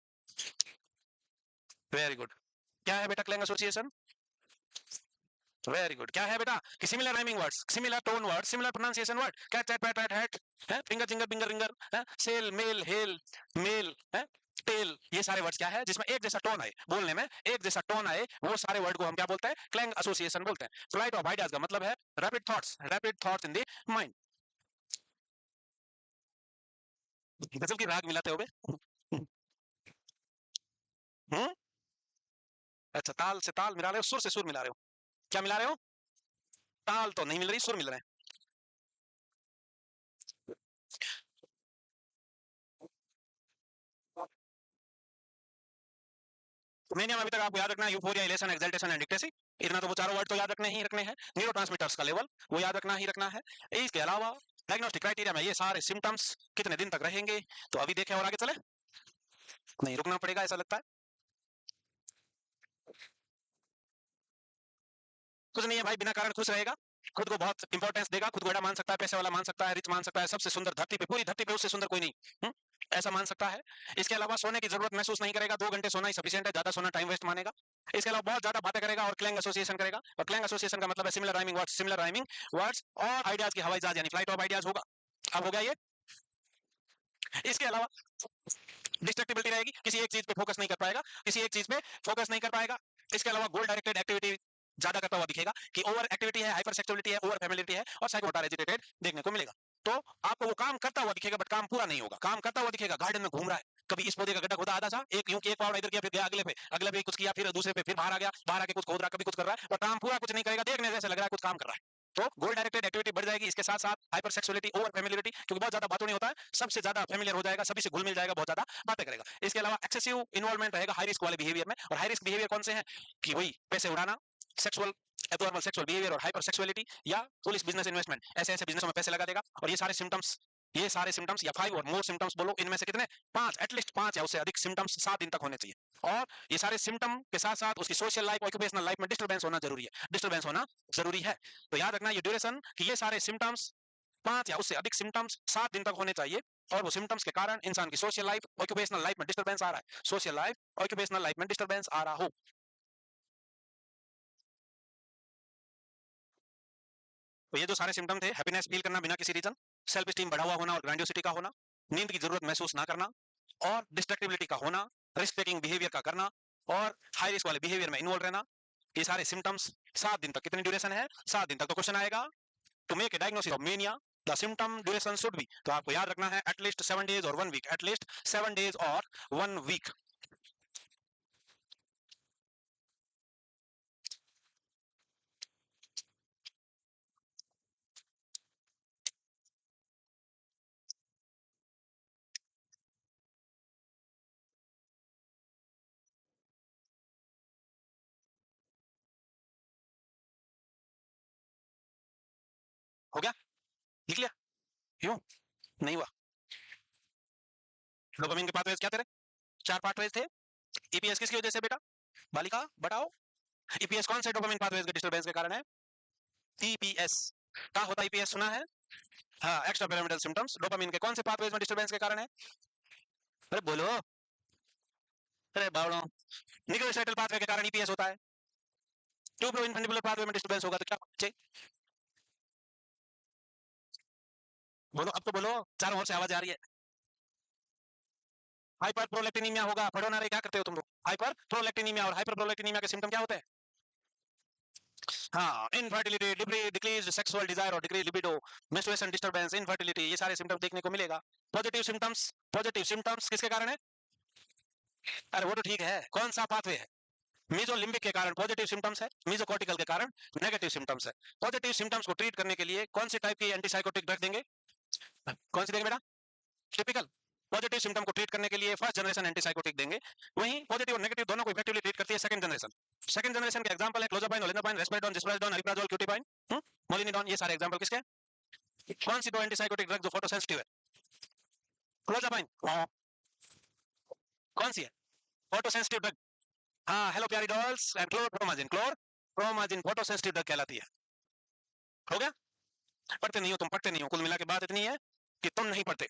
Very good. क्या है बेटा क्लैंग एसोसिएशन? Very good. क्या है बेटा? कि similar rhyming words, similar tone word, similar pronunciation word, cat chat pat pat hat है, फिंगर जिंगर बिंगर रिंगर है, सेल मेल हेल मेल है, टेल, ये सारे वर्ड्स क्या है जिसमें एक जैसा टोन आए, बोलने में एक जैसा टोन आए, वो सारे वर्ड को हम क्या बोलते हैं? क्लैंग एसोसिएशन बोलते हैं। फ्लाइट ऑफ आइडियाज का मतलब है rapid thoughts in the mind. गजल की राग मिलाते हो बे? हम्म? अच्छा, ताल से ताल मिला रहे हो, सुर से सुर मिला रहे हो? क्या मिला रहे हो? ताल तो नहीं मिल रही, सुर मिल रहे हैं। मैंने अभी तक आपको याद रखना है euphoria, elation, excitation and ecstasy. इतना तो वो चारों वर्ड तो याद रखने ही रखने हैं। न्यूरोट्रांसमीटर्स का लेवल वो याद रखना ही रखना है। इसके अलावा डायग्नोस्टिक क्राइटेरिया में ये सारे सिम्टम्स कितने दिन तक रहेंगे, तो अभी देखें और आगे चले। नहीं, रुकना पड़ेगा ऐसा लगता है। कुछ नहीं है भाई, बिना कारण खुश रहेगा, खुद को बहुत इंपॉर्टेंस देगा, खुद को बड़ा मान सकता है, पैसे वाला मान सकता है, रिच मान सकता है, सबसे सुंदर धरती पे, पूरी धरती पे उससे सुंदर कोई नहीं। ऐसा मान सकता है। इसके अलावा सोने की जरूरत महसूस नहीं करेगा, 2 घंटे सोना ही सफिशिएंट है, ज्यादा सोना टाइम वेस्ट मानेगा। इसके अलावा बहुत ज्यादा बातें करेगा और क्लैंग एसोसिएशन करेगा, और क्लैंग एसोसिएशन का मतलब है सिमिलर राइमिंग वर्ड्स और आइडियाज की हवाई जहाज यानी फ्लाइट ऑफ आइडियाज होगा। अब हो गया ये। इसके अलावा डिस्ट्रक्टिबिलिटी रहेगी, किसी एक चीज पे फोकस नहीं कर पाएगा, किसी एक चीज पे फोकस नहीं कर पाएगा। इसके अलावा गोल डायरेक्टेड एक्टिविटी ज्यादा करता हुआ दिखेगा, कि ओवर एक्टिविटी है, हाइपर सेक्सुअलिटी है, ओवर फैमिलिटी है, और साइकोमोटर एजिटेटेड देखने को मिलेगा। तो आपको वो काम करता हुआ दिखेगा, बट काम पूरा नहीं होगा। काम करता हुआ दिखेगा, गार्डन में घूम रहा है, कभी इस पौधे का गड्ढा खोदा आधा सा, एक यूं एक पावड़ा इधर किया, फिर गया अगले पे, अगले पे कुछ किया, फिर दूसरे पे, फिर बाहर आ गया, बाहर आके कुछ खोद रहा, कभी कुछ कर रहा है, पर काम पूरा कुछ नहीं करेगा, देखने से ऐसा लग रहा है कुछ काम कर रहा है। तो गोल डायरेक्टेड एक्टिविटी बढ़ जाएगी। इसके साथ साथ हाइपर सेक्सुअलिटी, ओवर फेमिलियरिटी, क्योंकि बहुत ज्यादा बातों नहीं होता है, सबसे ज्यादा फेमिलियर हो जाएगा, सभी से घुल मिल जाएगा, बहुत ज्यादा बातें करेगा। इसके अलावा एक्सेसिव इन्वॉल्वमेंट रहेगा हाई रिस्क वाले बिहेवियर में। और हाई रिस्क बिहेवियर कौन से हैं, कि वही पैसे उड़ाना, सेक्सुअल एब्नॉर्मल सेक्सुअल बिहेवियर और हाइपर सेक्सुअलिटी, या पुलिस बिजनेस इन्वेस्टमेंट, ऐसे ऐसे बिजनेसों में पैसे लगा देगा। और ये सारे सिम्टम्स या 5 और मोर सिम्टम्स बोलो, इनमें से कितने, 5, एटलीस्ट 5 या उससे अधिक सिम्टम्स 7 दिन तक होने चाहिए। और ये सारे सिम्टम के साथ साथ उसकी सोशल लाइफ, ऑक्यूपेशनल लाइफ में डिस्टर्बेंस होना जरूरी है, डिस्टर्बेंस होना जरूरी है। तो याद रखना ये ड्यूरेशन, कि ये सारे सिम्टम्स 5 या उससे अधिक सिम्टम्स 7 दिन तक होने चाहिए, और वो सिम्टम्स के कारण इंसान की सोशल लाइफ, ऑक्यूपेशनल लाइफ में डिस्टर्बेंस आ रहा है, सोशल लाइफ, ऑक्यूपेशनल लाइफ में डिस्टर्बेंस आ रहा हो। तो ये जो सारे सिम्टम थे, हैप्पीनेस फील करना बिना किसी रीजन, सेल्फ स्टीम बढ़ा हुआ होना और ग्रैंडियोसिटी का होना, नींद की जरूरत महसूस ना करना, और डिस्ट्रक्टिबिलिटी का होना, रिस्क टेकिंग बिहेवियर का करना, और हाई रिस्क वाले बिहेवियर में इन्वॉल्व रहना, ये सारे सिम्टम्स 7 दिन तक, कितनी ड्यूरेशन है, 7 दिन तक। तो क्वेश्चन आएगा, to make a diagnosis of mania the symptom duration should be, तो आपको याद रखना है एटलीस्ट 7 डेज और 1 वीक, एटलीस्ट 7 डेज और 1 वीक। हो गया, लिख लिया, क्यों नहीं हुआ। डोपामिन के पाथवेज क्या तेरे, 4 पाथवेज थे। ईपीएस किसकी वजह से बेटा, बालिका बताओ, ईपीएस कौन से डोपामिन पाथवेज के डिस्टर्बेंस के कारण है, ईपीएस क्या होता है, ईपीएस सुना है, हाँ, एक्स्ट्रा पिरामिडल सिम्टम्स, डोपामिन के कौन से पाथवेज में डिस्टर्बेंस के कारण है, अरे बोलो, अरे बावड़ो, निकोटिनाइड पाथवे के कारण ईपीएस होता है, ट्यूबरोइनफंडिबुलर पाथवे में डिस्टर्बेंस होगा तो क्या बच्चे, बोलो अब तो बोलो, चारों ओर से आवाज आ रही है। हाइपर प्रोलेक्टिनीमिया होगा, पढ़ो ना रे, क्या करते हो तुम लोग, हाइपर प्रोलेक्टिनीमिया, और हाइपर प्रोलेक्टिनीमिया के सिम्टम क्या होते हैं, हाँ, इनफर्टिलिटी, डिक्रीज सेक्सुअल डिजायर और decrease libido, menstruation disturbance, infertility, ये सारे सिम्टम देखने को मिलेगा। पॉजिटिव सिम्टम्स किसके कारण है, अरे वो तो ठीक है, कौन सा पाथवे है, मीजोलिम्बिक के कारण पॉजिटिव सिम्टम्स है, मीजोकॉर्टिकल के कारण नेगेटिव सिम्टम्स है। पॉजिटिव सिम्टम्स को ट्रीट करने के लिए कौन सी टाइप की एंटीसाइकोटिक ड्रग देंगे, कौन सी देंगे बेटा, टिपिकल। पॉजिटिव सिम्टम को ट्रीट करने के लिए फर्स्ट जनरेशन एंटीसाइकोटिक देंगे। वहीं पॉजिटिव और नेगेटिव दोनों को इफेक्टिवली ट्रीट करती है सेकंड जनरेशन। सेकंड जनरेशन के एग्जांपल है क्लोजापाइन, ओलिनोपाइन, रेस्पेराडोन, जिस्प्राडोन, अरिप्राजोल, क्यूटिपाइन, मोलिनिडोन, ये सारे एग्जांपल किसके, कौन सी दो एंटीसाइकोटिक ड्रग जो फोटोसेंसिटिव है, क्लोजापाइन, कौन सी है, फोटोसेंसिटिव ड्रग, हाँ, हेलो प्यारी डॉल्स, एंड क्लोरप्रोमाजिन फोटोसेंसिटिव ड्रग कहलाती है। हो गया, पढ़ते नहीं हो तुम, पढ़ते नहीं हो, कुल मिला के बात इतनी है कि तुम नहीं पढ़ते।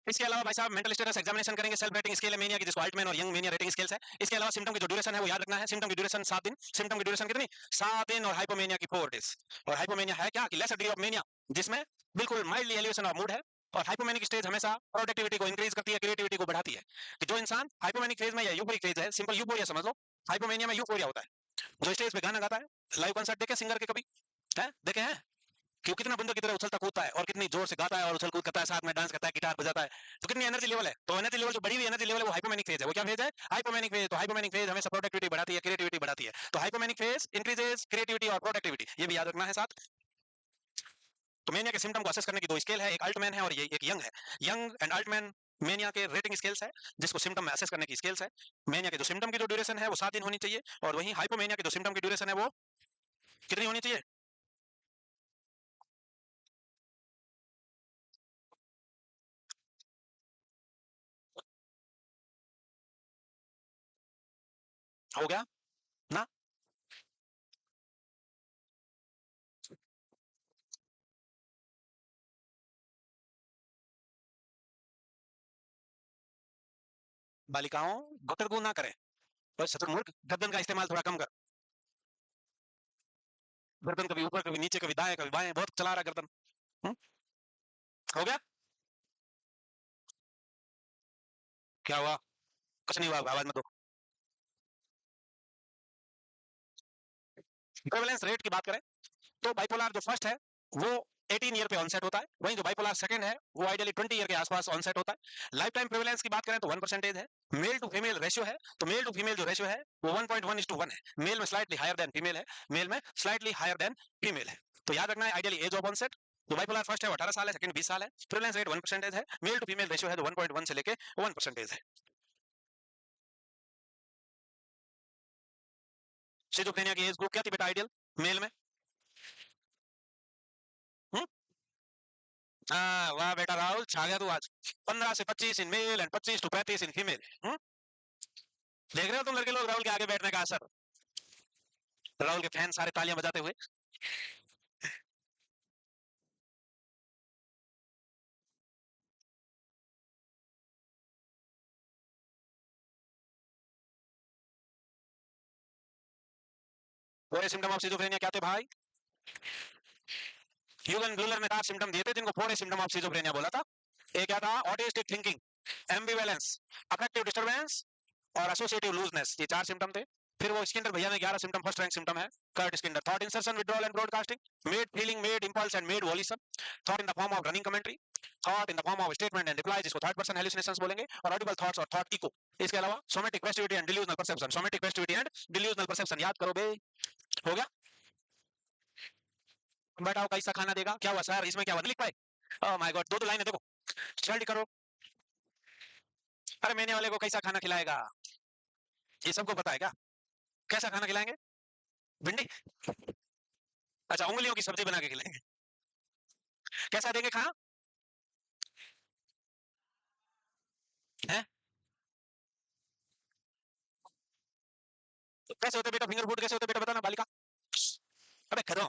इसके अलावा भाई साहब मेंटल स्टेटस एग्जामिनेशन करेंगे, सेल्फ रेटिंग स्केल है मेनिया की, जिसको अल्टमैन और यंग मेनिया रेटिंग स्केल्स है। इसके अलावा सिम्टम की जो ड्यूरेशन है वो याद रखना है, सिम्टम की ड्यूरेशन 7 दिन, सिम्टम की ड्यूरेशन कितनी, 7 दिन, और हाइपोमेनिया की 4 डेज। और हाइपोमेनिया है क्या, कि लेसर डिग्री ऑफ मेनिया, जिसमें बिल्कुल माइल्डली एलिवेशन ऑफ मूड है। और हाइपोमेनिक स्टेज हमेशा प्रोडक्टिविटी को इंक्रीज करती है, क्रिएटिविटी को बढ़ाती है। कि जो इंसान हाइपोमेनिक फेज में या यूफोरिक फेज है, सिंपल यूफोरिया समझ लो, हाइपोमेनिया में यूफोरिया होता है, जो स्टेज पे गाना गाता है, लाइव कंसर्ट देखे सिंगर के कभी, है देखे हैं, कि वो कितना बंदर की तरह उछलता कूदता है और कितनी जोर से गाता है और उछल कूद करता है, साथ में डांस करता है, गिटार बजाता है, तो कितनी एनर्जी लेवल है। तो एनर्जी लेवल जो बढ़ी हुई एनर्जी लेवल है वो हाइपोमेनिक फेज है। वो क्या फेज है? Hypomanic phase. तो हाइपोमेनिक फेज हमेशा प्रोडक्टिविटी बढ़ाती है, क्रिएटिविटी बढ़ाती है। तो हाइपोमेनिक फेज इंक्रीजेस क्रिएटिविटी और प्रोडक्टिविटी, ये भी याद रखना है साथ। तो मेनिया के सिम्टम को असेस करने की दो स्केल है, एक अल्टमैन है और ये एक यंग है। यंग एंड अल्टमैन मेनिया के रेटिंग स्केल्स है, जिसको सिम्टम में असेस करने की स्केल्स है। मेनिया के जो सिम्टम की जो ड्यूरेशन है वो 7 दिन होनी चाहिए, और वहीं हाइपोमेनिया के जो सिम्टम की ड्यूरेशन है वो कितनी होनी चाहिए? हो गया ना? बालिकाओं गुटरगु ना करें, बस शतुर्मुर्ग गर्दन का इस्तेमाल थोड़ा कम कर। गर्दन कभी ऊपर कभी नीचे कभी दाएं कभी बाएं, बहुत चला रहा गर्दन। हम्म? हो गया? क्या हुआ? कुछ नहीं हुआ, आवाज मत दो। प्रेवलेंस रेट की बात करें तो बाइपोलर जो फर्स्ट है वो 18 ईयर पे ऑनसेट होता है, वहीं जो बाइपोलर सेकंड है वो आइडियली 20 ईयर के आसपास ऑनसेट होता है। लाइफ टाइम प्रेवलेंस की बात करें तो 1% है। मेल टू फीमेल रेशियो है, तो मेल टू फीमेल जो रेशियो है वो 1.1:1 है। मेल में स्लाइटली हायर देन फीमेल है, मेल में स्लाइटली हायर देन फीमेल है। तो याद रखना है आइडियली एज ऑफ ऑनसेट, जो बाइपोलर फर्स्ट है वो 18 साल है, सेकंड 20 साल है। प्रेवलेंस रेट 1% है। मेल टू फीमेल रेशियो है जो 1.1 से लेके 1% है। सिजोफ्रेनिया की एज ग्रुप क्या थी बेटा आइडियल मेल में? हम्म? हाँ वाह बेटा राहुल, छा गया तू आज। 15 से 25 in male and 25 to 35 in female. देख रहे हो तुम लड़के लोग राहुल के आगे बैठने का असर? राहुल के फैन सारे तालियां बजाते हुए। पूरे सिम्टम ऑफ सिजोफ्रेनिया क्या थे भाई? ह्यूगन ब्लूलर ने 4 सिम्टम दिए थे जिनको पूरे सिम्टम ऑफ सिजोफ्रेनिया बोला था। एक क्या था? Autistic thinking, ambivalence, affective disturbance और एसोसिएटिव लूजनेस, ये 4 सिम्टम थे। फिर वो स्किंडर भैया में 11 सिम्टम फर्स्ट रैंक सिम्टम है। Kurt Schneider, thought insertion withdrawal and broadcasting, made feeling made impulse and made volition, thought in the form of running commentary, thought in the form of statement and reply, जिसको third person hallucinations बोलेंगे, और audible thoughts और thought echo. इसके अलावा somatic passivity and delusional perception, somatic passivity and delusional perception याद करो बे। हो गया? बताओ कैसा खाना देगा? क्या हुआ सर, इसमें क्या हुआ, नहीं लिख पाए? ओह माय गॉड, दो लाइन है देखो, स्टडी करो। अरे मैंने वाले को कैसा खाना खिलाएगा, ये सबको पता है क्या? कैसा खाना खिलाएंगे? भिंडी? अच्छा, उंगलियों की सब्जी बना के खिलाएंगे। कैसा देंगे खाना? है? तो कैसे होते बेटा फिंगर फूड, कैसे होते बेटा बताना बालिका? अबे खत्म,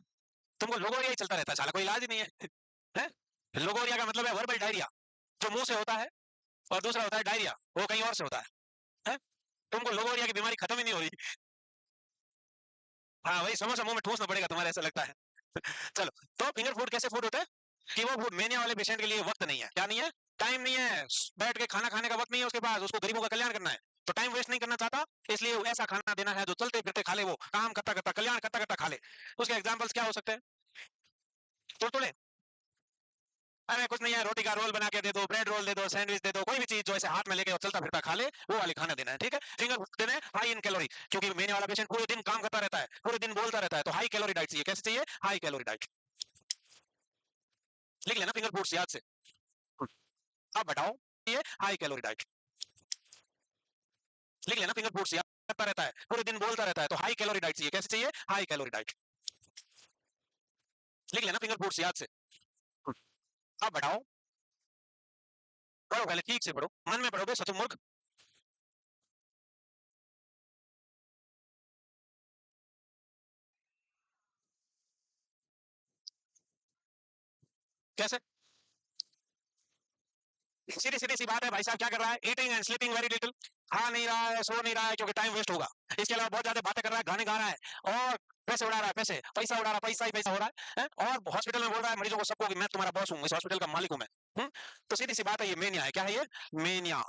तुमको लोगोरिया ही चलता रहता है साला, कोई इलाज ही नहीं है। हैं? लोगोरिया का मतलब है वर्बल डायरिया, जो मुंह से होता है, और दूसरा होता है डायरिया, वो कहीं और से होता है। हैं? तुमको लोगोरिया की बीमारी खत्म ही नहीं हो रही। हाँ वही, समोसा मुंह में ठूसना पड़ेगा तुम्हारे, ऐसा लगता है। चलो, तो फिंगर फूड कैसे फूड होते हैं कि वो फूड मेनिया वाले पेशेंट के लिए वक्त नहीं है। क्या नहीं है? टाइम नहीं है, बैठ के खाना खाने का वक्त नहीं है उसके पास, उसको गरीबों का कल्याण करना है, तो टाइम वेस्ट नहीं करना चाहता, इसलिए वो ऐसा खाना देना है जो चलते फिरते खा ले, वो काम करता करता कल्याण करता करता खा ले। उसके एग्जाम्पल्स क्या हो सकते हैं? तुरतुले? अरे कुछ नहीं है, रोटी का रोल बना के दे दो, ब्रेड रोल दे दो, सैंडविच दे दो, कोई भी चीज जो ऐसे हाथ में लेके और चलता फिरता खा ले, वो वाली खाना देना है। ठीक है? फिंगर फूड देना है हाई इन कैलोरी, क्योंकि मेने वाला पेशेंट पूरे दिन काम करता रहता है, पूरे दिन बोलता रहता है, तो हाई कैलोरी डाइट चाहिए। कैसे चाहिए? High calorie diet. लिख लेना फिंगर फूड्स याद से। अब बताओ, ये हाई कैलोरी डाइट लिख लेना, फिंगर फूड्स याद करता रहता है, पूरे दिन बोलता रहता है, तो हाई कैलोरी डाइट चाहिए। कैसे चाहिए? High calorie diet. लिख लेना फिंगर फूड्स याद से। अब बताओ, पढ़ो पहले, ठीक से पढ़ो, मन में पढ़ोगे शतुर्मुर्ग। कैसे? सीधी सीधी सी बात है भाई साहब, क्या कर रहा है? Eating and sleeping very little, खा नहीं रहा है, सो नहीं रहा है, क्योंकि टाइम वेस्ट होगा। इसके अलावा बहुत ज्यादा बातें कर रहा है, गाने गा रहा है, और पैसे उड़ा रहा है, पैसे पैसा उड़ा रहा है, पैसा ही पैसा हो रहा है, और हॉस्पिटल में बोल रहा है मरीजों को सबको कि मैं तुम्हारा बॉस हूँ, इस हॉस्पिटल का मालिक हूँ मैं। तो सीधी सी बात है, ये मेनिया है। क्या है ये? मेनिया।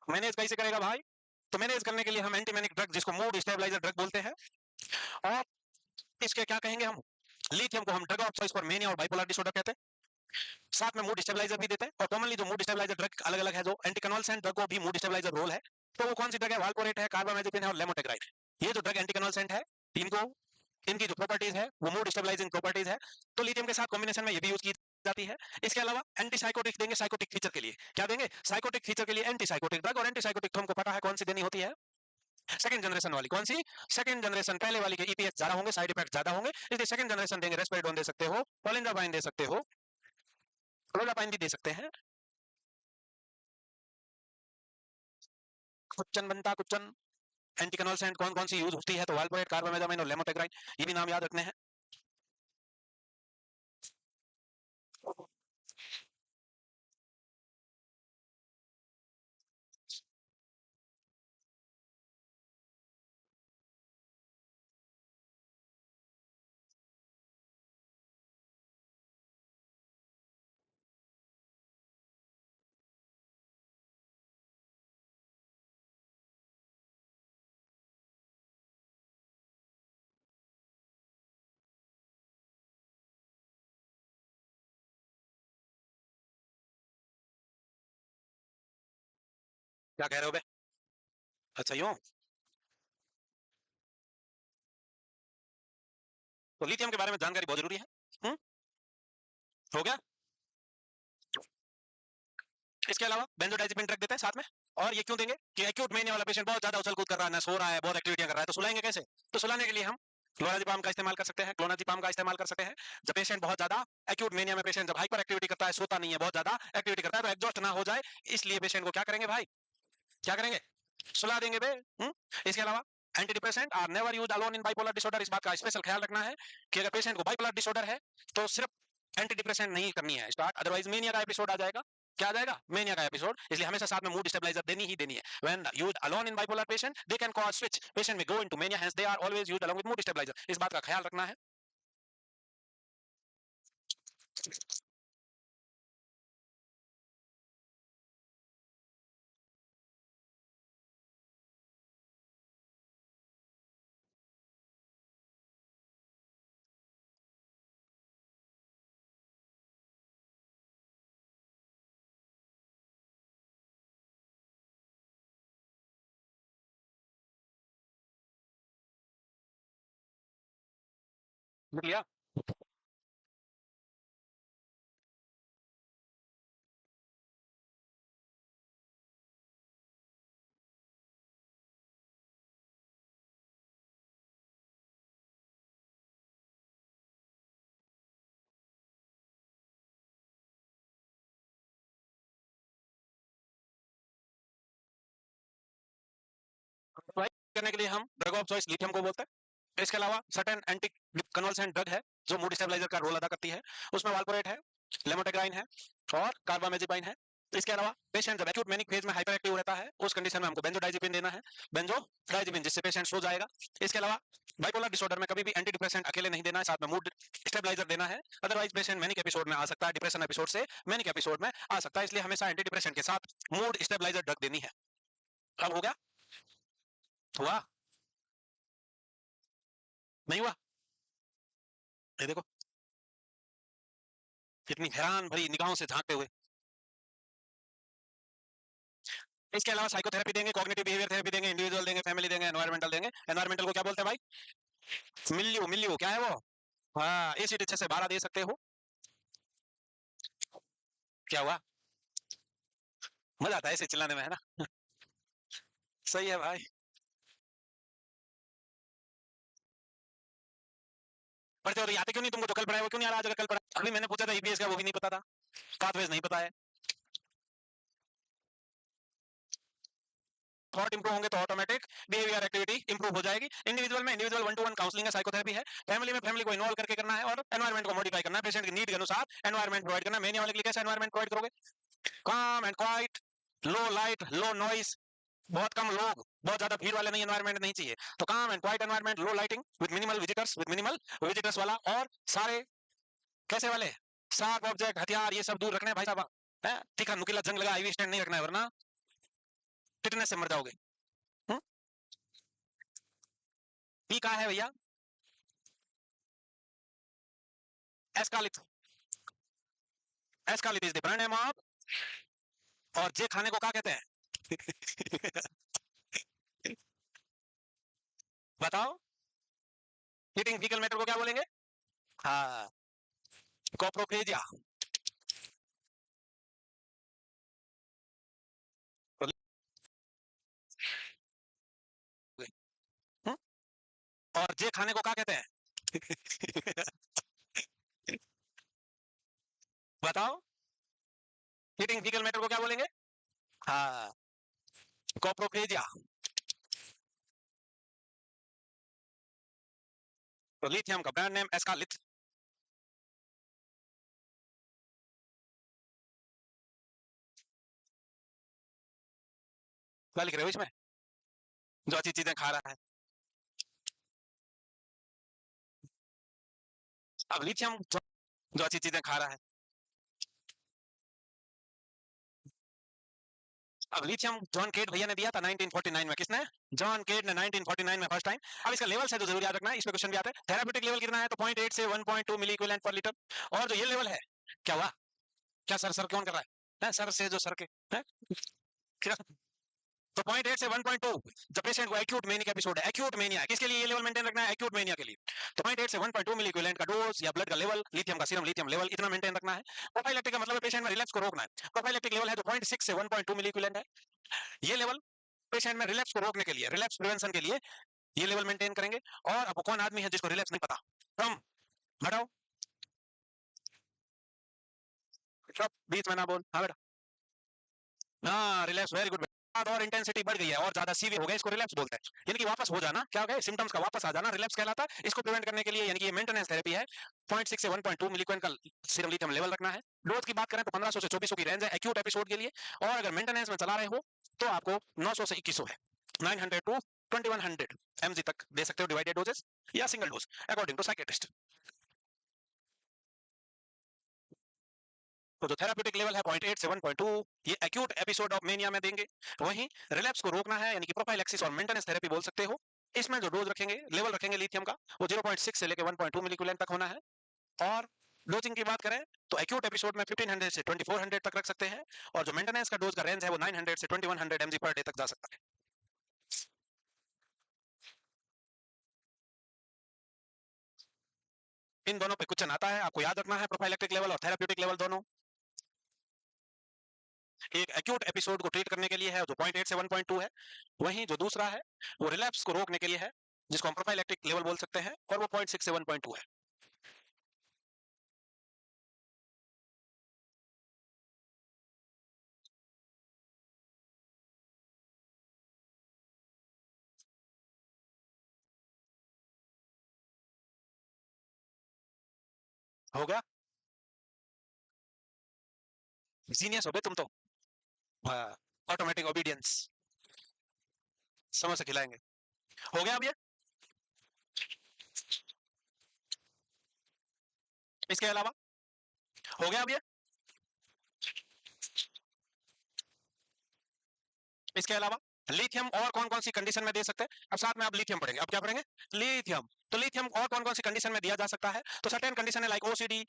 मैनेज कैसे करेगा भाई? तो मैनेज करने के लिए हम एंटीमेनिक ड्रग, जिसको मूड स्टेबलाइजर ड्रग बोलते हैं, और इसके क्या कहेंगे हम, लिथियम को हम drug of choice for mania और बाइपोलर डिसऑर्डर कहते हैं। साथ में मूड स्टेबलाइजर भी देते हैं, और कॉमनली जो मूड स्टेबलाइजर ड्रग अलग अलग है, जो एंटीकन्वल्सेंट ड्रग को भी मूड स्टेबलाइजर रोल है, तो वो कौन सी ड्रग है, वाल्पोरेट है, कार्बामेजेपिन है और लेमोटेग्राइड है। ये जो ड्रग एंटीकन्वल्सेंट है, इनको इनकी जो प्रॉपर्टीज है वो मूड स्टेबलाइजिंग प्रॉपर्टीज है, तो लिथियम के साथ कॉम्बिनेशन में ये भी यूज की जाती है। इसके अलावा एंटीसाइकोटिक देंगे साइकोटिक फीचर के लिए, क्या देंगे, साइकोटिक फीचर के लिए एंटीसाइकोटिक ड्रग, और एंटीसाइकोटिक तो हमको पता है कौन सी देनी होती है, सेकंड जनरेशन वाली। कौन सी, सेकंड जनरेशन। पहले वाली के ईपीएस ज्यादा होंगे, साइड इफेक्ट ज्यादा होंगे, इसलिए सेकंड जनरेशन देंगे। रेस्पेरिडोन दे सकते हो, पॉलिंजापाइन दे सकते हो, क्लोरापाइन भी दे सकते हैं। कुचन बनता कुचन। एंटीकन्वल्सेंट कौन कौन सी यूज होती है, तो वाल्पोरेट, कार्बामेजामिन और लेमोटेग्राइड, ये भी नाम याद रखने हैं। क्या कह रहे हो बे, अच्छा यूं, तो लिथियम के बारे में जानकारी बहुत जरूरी है। हम्म, हो गया। इसके अलावा बेंजोडाइजेपिन ड्रग देते हैं साथ में। और ये क्यों देंगे कि एक्यूट मेनिया वाला पेशेंट बहुत ज्यादा उछल कूद कर रहा है, ना सो रहा है, बहुत एक्टिविटी कर रहा है, तो सुलाएंगे कैसे, तो सुलाने के लिए हम क्लोराजिपाम का इस्तेमाल कर सकते हैं, क्लोनाजिपाम का इस्तेमाल कर सकते हैं। जब पेशेंट बहुत ज्यादा एक्यूट मेनिया में, पेशेंट जब हाइपर एक्टिविटी करता है, सोता नहीं है, बहुत ज्यादा एक्टिविटी करता है, तो एग्जॉस्ट ना हो जाए, इसलिए पेशेंट को क्या करेंगे भाई, क्या करेंगे, सुला देंगे बे। इसके अलावा anti depressant are never used alone in bipolar disorder. इस बात का स्पेशल ख्याल रखना है कि अगर पेशेंट को बाइपोलर डिसऑर्डर है तो सिर्फ एंटी डिप्रेसेंट नहीं करनी है स्टार्ट, अदरवाइज मेनिया का एपिसोड आ जाएगा। क्या आ जाएगा, मेनिया का एपिसोड, इसलिए हमेशा साथ में मूड स्टेबलाइजर देनी ही देनी है। When used alone in bipolar patient they can cause switch, patient में go into mania, hence they are always used along with mood stabilizer. इस बात का ख्याल रखना है। लिख लिया। करने के लिए हम ड्रग ऑफ चॉइस लिथियम को बोलते हैं। इसके अलावा सर्टेन एंटी कन्वल्सेंट ड्रग है जो मूड स्टेबलाइजर का रोल अदा करती है, उसमें वाल्पोरेट है, लेमोटेग्राइन है और कार्बामेजिपाइन है। इसके अलावा पेशेंट जब एक्यूट मैनिक फेज में हाइपर एक्टिव रहता है, उस कंडीशन में हमको बेंजोडाइजेपिन देना है, बेंजोडाइजेपिन, जिससे पेशेंट सो जाएगा। इसके अलावा बाइपोलर डिसऑर्डर में कभी भी एंटी डिप्रेसेंट अकेले नहीं देना है, साथ में मूड स्टेबलाइजर देना है, अदरवाइज पेशेंट मैनिक एपिसोड में आ सकता है, डिप्रेशन एपिसोड से मैनिक एपिसोड में आ सकता है, इसलिए हमेशा एंटी डिप्रेसेंट के साथ मूड स्टेबलाइजर ड्रग देनी है। अब हो गया, हुआ, नहीं हुआ, ये देखो कितनी हैरान भरी निगाहों से झांकते हुए। इसके अलावा साइकोथेरेपी देंगे, कॉग्निटिव बिहेवियर थेरेपी देंगे, इंडिविजुअल देंगे, फैमिली देंगे, एनवायरमेंटल देंगे। एनवायरमेंटल को क्या बोलते हैं भाई, मिल्यू, मिल्यू क्या है वो, हाँ, एसिड 6 से 12 दे सकते हो। क्या हुआ, मजा आता है ऐसे चिल्लाने में, है ना। सही है भाई। पढ़ते हो तो आते क्यों नहीं तुमको, जो कल पढ़ाया वो क्यों नहीं आ रहा, आज अगर कल पढ़ा, अभी मैंने पूछा था ईपीएस का, वो भी नहीं पता था, पाथवेज नहीं पता है। थॉट इंप्रूव होंगे तो ऑटोमेटिक बिहेवियर एक्टिविटी इंप्रूव हो जाएगी। इंडिविजुअल में इंडिविजुअल 1-to-1 काउंसलिंग है, साइकोथेरेपी है। फैमिली में फैमिली को इन्वॉल्व करके करना है, और एनवायरमेंट को मॉडिफाई करना है, पेशेंट की नीड के अनुसार एनवायरमेंट प्रोवाइड करना है। मेनिया वाले के लिए कैसा एनवायरमेंट प्रोवाइड करोगे, काम and quite, low light, low noise, बहुत कम लोग, बहुत ज्यादा भीड़ वाले नहीं, एनवायरमेंट नहीं चाहिए, तो काम and quite environment, low lighting, with minimal visitors वाला, और सारे कैसे वाले, शार्प ऑब्जेक्ट, हथियार, ये सब दूर रखने हैं भाई साहब। तीखा नुकीला जंग लगा आईवी स्टैंड नहीं रखना है, वरना टिटनेस से मर जाओगे। पी का है भैया Eskalith, Eskalith is the brand name of, और जे खाने को क्या कहते हैं? बताओ, हीटिंग फीकल मैटर को क्या बोलेंगे? हाँ, कोप्रोफेजिया। और जे खाने को क्या कहते हैं? बताओ, हीटिंग फीकल मैटर को क्या बोलेंगे? हाँ, कोप्रोफेजिया। तो लिथियम का ब्रांड नेम एस्कालिथ। क्या लिख रहे हो इसमें? जो अच्छी चीजें खा रहा है। अब लिथियम जो अच्छी चीजें खा रहा है। अब लिथियम जॉन केट भैया ने दिया था 1949 में। किसने? जॉन केट ने 1949 में फर्स्ट टाइम। अब इसका लेवल है जो जरूर याद रखना है, इसमें क्वेश्चन भी आता है। थेराप्यूटिक लेवल कितना है? तो 0.8 से 1.2 मिली इक्विवेलेंट पर लीटर। और जो ये लेवल है, क्या हुआ? क्या सर सर कौन कर रहा है? सर से जो सर के है? क्या? तो 0.8 से 1.2, जब पेशेंट को एक्यूट मेनिक एपिसोड है, एक्यूट मेनिया, किसके लिए ये लेवल मेंटेन रखना है? एक्यूट मेनिया के लिए। तो 0.8 से 1.2 मिली इक्विवेलेंट का डोज या ब्लड का लेवल, लिथियम का सीरम लिथियम लेवल इतना मेंटेन रखना है। प्रोफाइलैक्टिक का मतलब है पेशेंट में रिलैप्स को रोकना है। प्रोफाइलैक्टिक लेवल है जो 0.6 से 1.2 मिली इक्विवेलेंट है। ये लेवल पेशेंट में रिलैप्स को रोकने के लिए, रिलैप्स प्रिवेंशन के लिए ये लेवल मेंटेन करेंगे। और अब कौन आदमी है जिसको रिलैप्स नहीं पता? फ्रॉम, हटाओ, बीच में ना बोल। हाँ बेटा, हाँ रिलैप्स, वेरी गुड। और इंटेंसिटी बढ़ गई है और ज्यादा सीवियर हो गया, इसको रिलैप्स बोलते हैं। यानी कि वापस हो जाना, क्या हो गया? सिम्टम्स का वापस आ जाना रिलैप्स कहलाता है। इसको प्रिवेंट करने के लिए यानी कि ये मेंटेनेंस थेरेपी है। 0.6 से 1.2 मिलीक्वेंट का सीरम लिथियम लेवल रखना है। डोज की बात करें तो 1500 से 2400 की रेंज है एक्यूट एपिसोड के लिए। और अगर मेंटेनेंस में चला रहे हो तो आपको 900 से 2100 है, 900 टू 2100 mg तक दे सकते हो डिवाइडेड डोजेस या single dose according to psychiatrist. तो जो थेराप्यूटिक लेवल है 0.8 से 1.2, ये एक्यूट एपिसोड ऑफ मेनिया में देंगे। वहीं रिलैप्स को रोकना है यानी कि प्रोफाइलैक्सिस और मेंटेनेंस थेरेपी बोल सकते हो। इसमें जो डोज रखेंगे, लेवल रखेंगे लिथियम का, वो 0.6 से लेकर 1.2 मिलीक्यूलेंट तक होना है। और डोजिंग की बात करें तो एक्यूट एपिसोड में 1500 से 2400 तक रख सकते हैं। और जो मेंटेनेंस का डोज का रेंज है वो 900 से 2100 mg पर डे तक जा सकता है। इन दोनों पे क्वेश्चन आता है, आपको याद रखना है प्रोफाइलैक्टिक लेवल और थेराप्यूटिक लेवल दोनों। एक एक्यूट एपिसोड को ट्रीट करने के लिए है जो 0.8 से 1.2 है। वहीं जो दूसरा है वो रिलैप्स को रोकने के लिए है, जिसको हम प्रोफाइलैक्टिक लेवल बोल सकते हैं, और वो 0.6 से 1.2 है। हो गया? जीनियस हो गए तुम तो। ऑटोमेटिक ओबीडियंस, समय से खिलाएंगे। हो गया अब ये? इसके अलावा हो गया अब ये? इसके अलावा लिथियम और कौन कौन सी कंडीशन में दे सकते हैं? अब साथ में आप लिथियम पढ़ेंगे। अब क्या पढ़ेंगे? लिथियम। तो लिथियम और कौन कौन सी कंडीशन में दिया जा सकता है? तो सर्टेन कंडीशन है like OCD,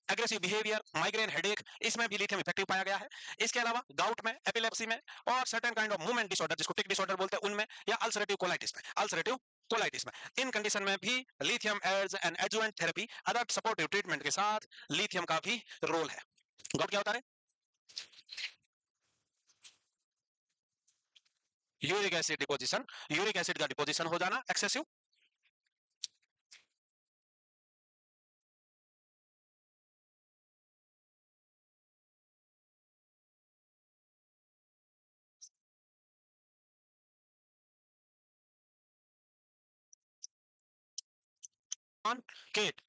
aggressive behaviour, migraine, headache, इसमें भी लिथियम इफेक्टिव पाया गया है। इसके अलावा गाउट में, एपिलेप्सी में, और certain kind of movement disorder जिसको टिक डिसऑर्डर बोलते हैं उनमें, या अल्सरेटिव कोलाइटिस में, अल्सरेटिव कोलाइटिस में, इन कंडीशन में भी lithium as an adjuvant therapy, other supportive treatment के साथ लिथियम का भी रोल है। गाउट क्या होता है? Uric acid deposition, uric acid का डिपोजिशन हो जाना एक्सेसिव। ऑन केट,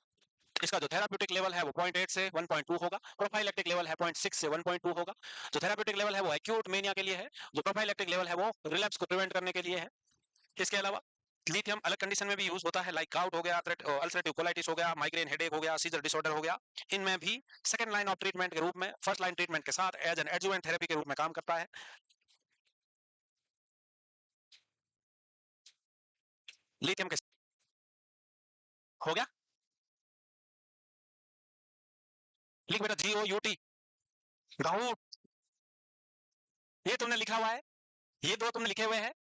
इसका जो थेराप्यूटिक लेवल है वो 0.8 से 1.2 होगा। प्रोफाइलैक्टिक लेवल है 0.6 से 1.2 होगा। जो थेराप्यूटिक लेवल है वो एक्यूट मेनिया के लिए है। जो प्रोफाइलैक्टिक लेवल है वो रिलैप्स को प्रिवेंट करने के लिए है। इसके अलावा लिथियम अलग कंडीशन में भी यूज होता है, लाइक गाउट हो गया, अल्सरेटिव कोलाइटिस हो गया, माइग्रेन, हेडेक हो गया, सीजर डिसऑर्डर हो गया। इनमें भी सेकंड लाइन ऑफ ट्रीटमेंट के रूप में, फर्स्ट लाइन ट्रीटमेंट के साथ एज एन एडजुवेंट थेरेपी के रूप में काम करता है। लिथियम के हो गया? लिख बेटा GOUT, गाउट। ये तुमने लिखा हुआ है, ये दो तुमने लिखे हुए हैं।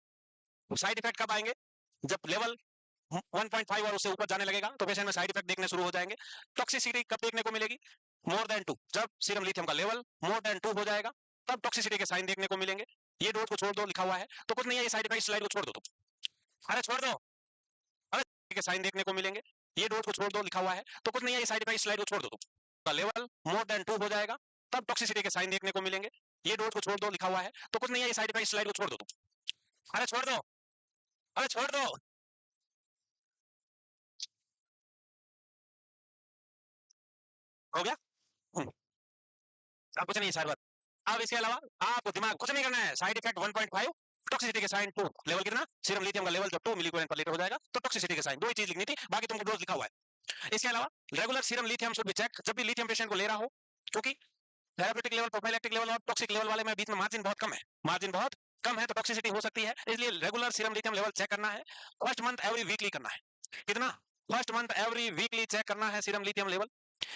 साइड इफेक्ट कब आएंगे? जब लेवल 1.5 और उससे ऊपर जाने लगेगा तो पेशेंट में साइड इफेक्ट देखने शुरू हो जाएंगे। टॉक्सिसिटी कब देखने को मिलेगी? मोर देन 2, जब सीरम लिथियम का लेवल मोर देन 2 हो जाएगा तब टॉक्सिसिटी के साइन देखने को मिलेंगे। ये डोज को छोड़ दो लिखा हुआ है, तो कुछ नहीं है, ये साइड इफेक्ट स्लाइड को छोड़ दो तुम। अरे छोड़ दो, अरे के साइन देखने को मिलेंगे। ये डोज को छोड़ दो लिखा हुआ है, तो कुछ नहीं है, ये साइड इफेक्ट स्लाइड को छोड़ दो तुम। का लेवल मोर देन 2 हो जाएगा तब टॉक्सिसिटी के साइन देखने को मिलेंगे। ये डोज को छोड़ दो लिखा हुआ है, तो कुछ नहीं है, ये साइड इफेक्ट स्लाइड को छोड़ दो तुम। अरे छोड़ दो, अरे छोड़ दो। हो गया? अब कुछ नहीं है सर। अब इसके अलावा आपको दिमाग कुछ नहीं करना है। साइड इफेक्ट 1.5, टॉक्सिसिटी के साइन 2, लेवल कितना? सीरम लिथियम का लेवल जब 2 मिलीग्राम पर लीटर हो जाएगा तो टॉक्सिसिटी के साइन। दो ही चीज लिखनी थी, बाकी तुमको डोज लिखा हुआ है। इसके अलावा regular serum lithium should be check, जब भी लिथियम पेशेंट को ले रहा हो, क्योंकि थेरापेटिक लेवल, प्रोफाइलैक्टिक लेवल और टॉक्सिक लेवल वाले में बीच में मार्जिन बहुत कम है, मार्जिन बहुत कम है, तो टॉक्सिसिटी हो सकती है, इसलिए regular serum lithium level check करना है। फर्स्ट मंथ एवरी वीकली करना है। कितना? First month every weekly check करना है सीरम लिथियम लेवल।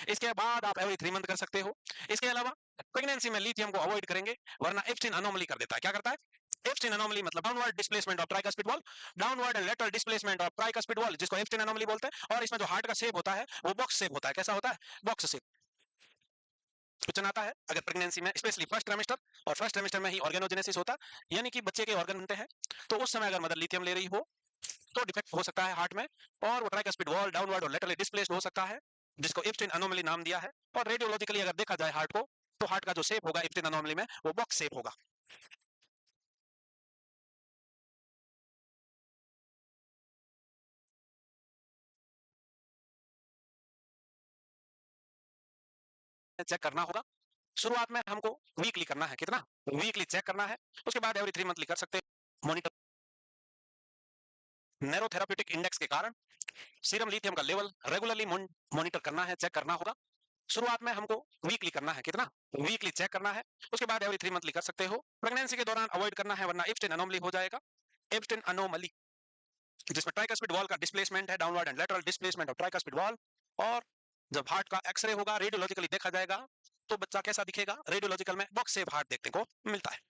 इसके बाद आप एवरी 3 मंथ कर सकते हो। इसके अलावा प्रेगनेंसी में लिथियम को अवॉइड करेंगे, वरना एप्स्टीन अनोमली कर देता है। क्या करता है? एप्स्टीन अनोमली मतलब downward displacement of tricuspid wall, downward and lateral displacement of tricuspid wall, जिसको एप्स्टीन अनोमली बोलते हैं। और इसमें जो हार्ट का शेप होता है वो बॉक्स शेप होता है। कैसा होता है? Box shape. क्वेश्चन आता है अगर प्रेगनेंसी में, स्पेशली फर्स्ट ट्राइमेस्टर, और फर्स्ट ट्राइमेस्टर में ही ऑर्गेनोजेनेसिस होता है, यानी कि बच्चे के ऑर्गन बनते हैं, तो उस समय अगर मदर लिथियम ले रही हो तो डिफेक्ट हो सकता है हार्ट में, और वो ट्राइकस्पिड वॉल डाउनवर्ड और लेटरली डिस्प्लेस्ड हो सकता है, जिसको एप्स्टीन अनोमली नाम दिया है। और रेडियोलॉजिकली अगर देखा जाए हार्ट को, तो हार्ट का जो शेप होगा एप्स्टीन अनोमली में वो बॉक्स शेप होगा। चेक करना होगा। शुरुआत में हमको वीकली करना है। कितना? वीकली चेक करना है। उसके बाद एवरी 3 मंथली कर सकते हैं। मॉनिटर नैरो थेराप्यूटिक इंडेक्स के कारण सीरम लिथियम का लेवल रेगुलरली मॉनिटर करना है, चेक करना होगा। शुरुआत में हमको वीकली करना है। कितना? वीकली चेक करना है। उसके बाद एवरी 3 मंथली कर सकते हो। प्रेगनेंसी के दौरान अवॉइड करना है, वरना एप्स्टीन अनोमली हो जाएगा। एप्स्टीन अनोमली जिसमें ट्राइकस्पिड वॉल का डिस्प्लेसमेंट है, downward and lateral displacement of tricuspid wall. और जब हार्ट का एक्सरे होगा, रेडियोलॉजिकली देखा जाएगा, तो बच्चा कैसा दिखेगा? रेडियोलॉजिकल में बॉक्स शेप हार्ट देखने को मिलता है।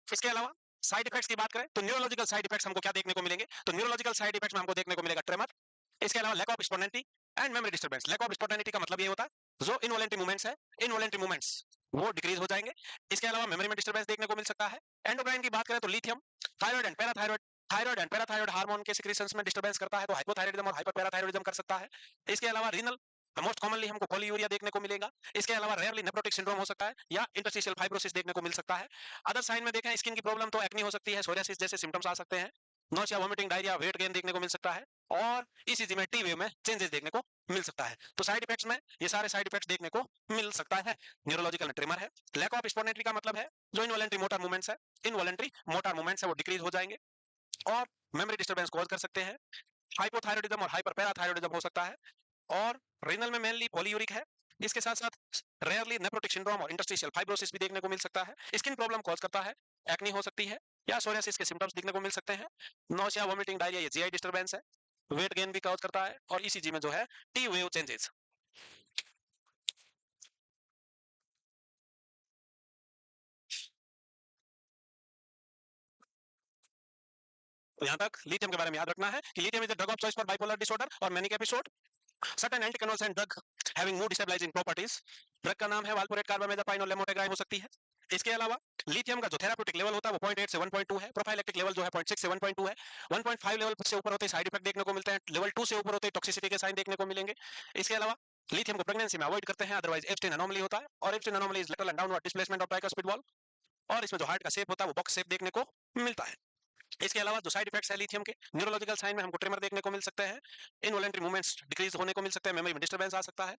इसके अलावा साइड इफेक्ट्स की बात करें तो न्यूरोलॉजिकल साइड इफेक्ट्स हमको क्या देखने को मिलेंगे? तो न्यूरोलॉजिकल साइड इफेक्ट्स में हमको देखने को मिलेगा ट्रेमर। इसके अलावा lack of spontaneity and memory disturbance. Lack of spontaneity का मतलब ये होता है जो इनवॉलेंटरी मूवमेंट्स है, इनवॉलेंटरी मूवमेंट्स वो डिक्रीज हो जाएंगे। इसके अलावा मेमोरी में डिस्टर्बेंस देखने को मिल सकता है। एंडोक्राइन की बात करें तो lithium thyroid and parathyroid, thyroid and parathyroid hormone के सिक्रीशंस में डिस्टर्बेंस करता है, तो हाइपोथायराइडिज्म और हाइपरपैराथायराइडिज्म कर सकता है। इसके अलावा रीनल मोस्ट कॉमनली हमको पॉलीयूरिया देखने को मिलेगा। इसके अलावा रेयरली नेफ्रोटिक सिंड्रोम हो सकता है, या इंटरस्टिशियल फाइब्रोसिस देखने को मिल सकता है। अदर साइन में देखें, स्किन की प्रॉब्लम तो एक्नी हो सकती है, सोरियासिस जैसे सिम्टम्स आ सकते हैं, nausea, vomiting, diarrhoea, weight gain देखने को मिल सकता है, और ईसीजी में टी वेव में चेंजेस देखने को मिल सकता है। तो साइड इफेक्ट्स में ये सारे साइड इफेक्ट्स देखने को मिल सकता है। न्यूरोलॉजिकल ट्रिमर है। लैक ऑफ स्पॉन्टेनिटी का मतलब है जो इनवॉलेंटरी मोटर मूवमेंट्स है, इनवॉलेंटरी मोटर मूवमेंट्स है वो डिक्रीज हो जाएंगे और मेमोरी डिस्टर्बेंस कॉज कर सकते हैं। हाइपोथायराइडिज्म और हाइपरपैराथायराइडिज्म हो सकता है, और रीनल में मेनली पॉलीयूरिक है। इसके साथ साथ रेयरली नेफ्रोटिक सिंड्रोम और इंटरस्टिशियल फाइब्रोसिस भी देखने को मिल सकता है। स्किन प्रॉब्लम कॉज करता है, एक्नी हो सकती है, या सोरियासिस के सिम्टम्स देखने को मिल सकते हैं। नोशिया, वोमिटिंग, डायरिया ये जीआई डिस्टर्बेंस है। वेट गेन भी कॉज करता है, और ईसीजी में जो है टी वेव चेंजेस। तो यहाँ तक लिथियम के बारे में याद रखना है कि lithium is the drug of choice for bipolar disorder और manic episode. Certain anticonvulsant drug having mood stabilizing properties. Drug का नाम है वाल्पोरेट, कार्बामेथापाइन और लेमोटेग्राइन हो सकती है। इसके अलावा लिथियम का जो थेराप्यूटिक लेवल होता है वो 0.8 से 1.2 है। प्रोफाइलेक्टिक लेवल जो है 0.6 से 1.2 है। 1.5 लेवल से ऊपर होते साइड इफेक्ट देखने को मिलते हैं, लेवल 2 से ऊपर होते टॉक्सिसिटी के साइन देखने को मिलेंगे। इसके अलावा लिथियम को प्रेगनेंसी में अवॉइड करते हैं, अदरवाइज एप्स्टीन अनोमली होता है, और Epstein anomaly is lateral and downward displacement of tricuspid wall, और इसमें जो हार्ट का शेप होता है वो बॉक्स शेप देखने को मिलता है। इसके अलावा जो साइड इफेक्ट्स है लिथियम के न्यूरोलॉजिकल साइन में हमको ट्रेमर देखने को मिल सकते हैं, इनवॉलेंटरी मूवमेंट्स डिक्रीज होने को मिल सकते हैं, मेमोरी में डिस्टर्बेंस आ सकता है,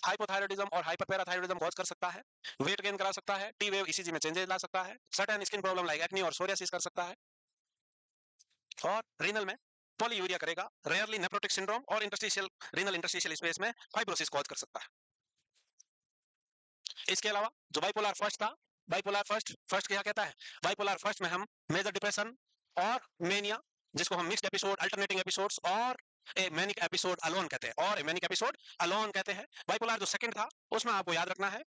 हाइपोथायराइडिज्म और हाइपरपैराथायराइडिज्म कॉज कर सकता है, वेट गेन करा सकता है, टी वेव ईसीजी में चेंजेस ला सकता है, certain skin problem like acne और सोरियासिस कर सकता है, और रीनल में पॉलीयूरिया करेगा, रेयरली नेफ्रोटिक सिंड्रोम और इंटरस्टिशियल रीनल इंटरस्टिशियल स्पेस में फाइब्रोसिस कॉज कर सकता है। इसके अलावा जो बाइपोलर फर्स्ट था, बाइपोलर फर्स्ट क्या कहता है, बाइपोलर फर्स्ट में हम मेजर डिप्रेशन और मेनिया, जिसको हम मिक्स्ड एपिसोड, अल्टरनेटिंग एपिसोड्स और ए मैनिक एपिसोड अलोन कहते हैं, और ए मैनिक एपिसोड अलोन कहते हैं। बाइपोलर जो सेकंड था उसमें आपको याद रखना है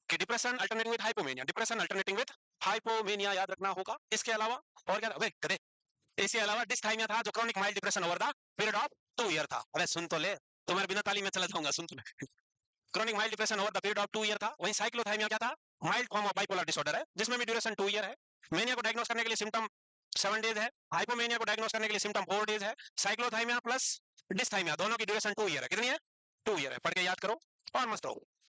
कि depression alternating with hypomania, depression alternating with hypomania याद रखना होगा। इसके अलावा और क्या, अबे कदे, इसके अलावा डिस्थाइमिया था जो chronic mild depression over the period of 2 year था। अबे सुन तो ले, तुम्हारे बिना ताली में चला जाऊंगा, सुन तो ले। Chronic mild depression over the period of 2 year था। वहीं साइक्लोथाइमिया क्या था, mild form of bipolar disorder है जिसमें भी ड्यूरेशन 2 ईयर है। मेनिया को डायग्नोस करने के लिए सिम्टम 7 डेज है, हाइपोमेनिया को डायग्नोस करने के लिए सिम्टम 4 डेज है। साइक्लोथाइमिया प्लस डिस्थाइमिया दोनों की ड्यूरेशन 2 ईयर है। कितनी है? 2 ईयर है। पढ़ के याद करो और मस्त रहो।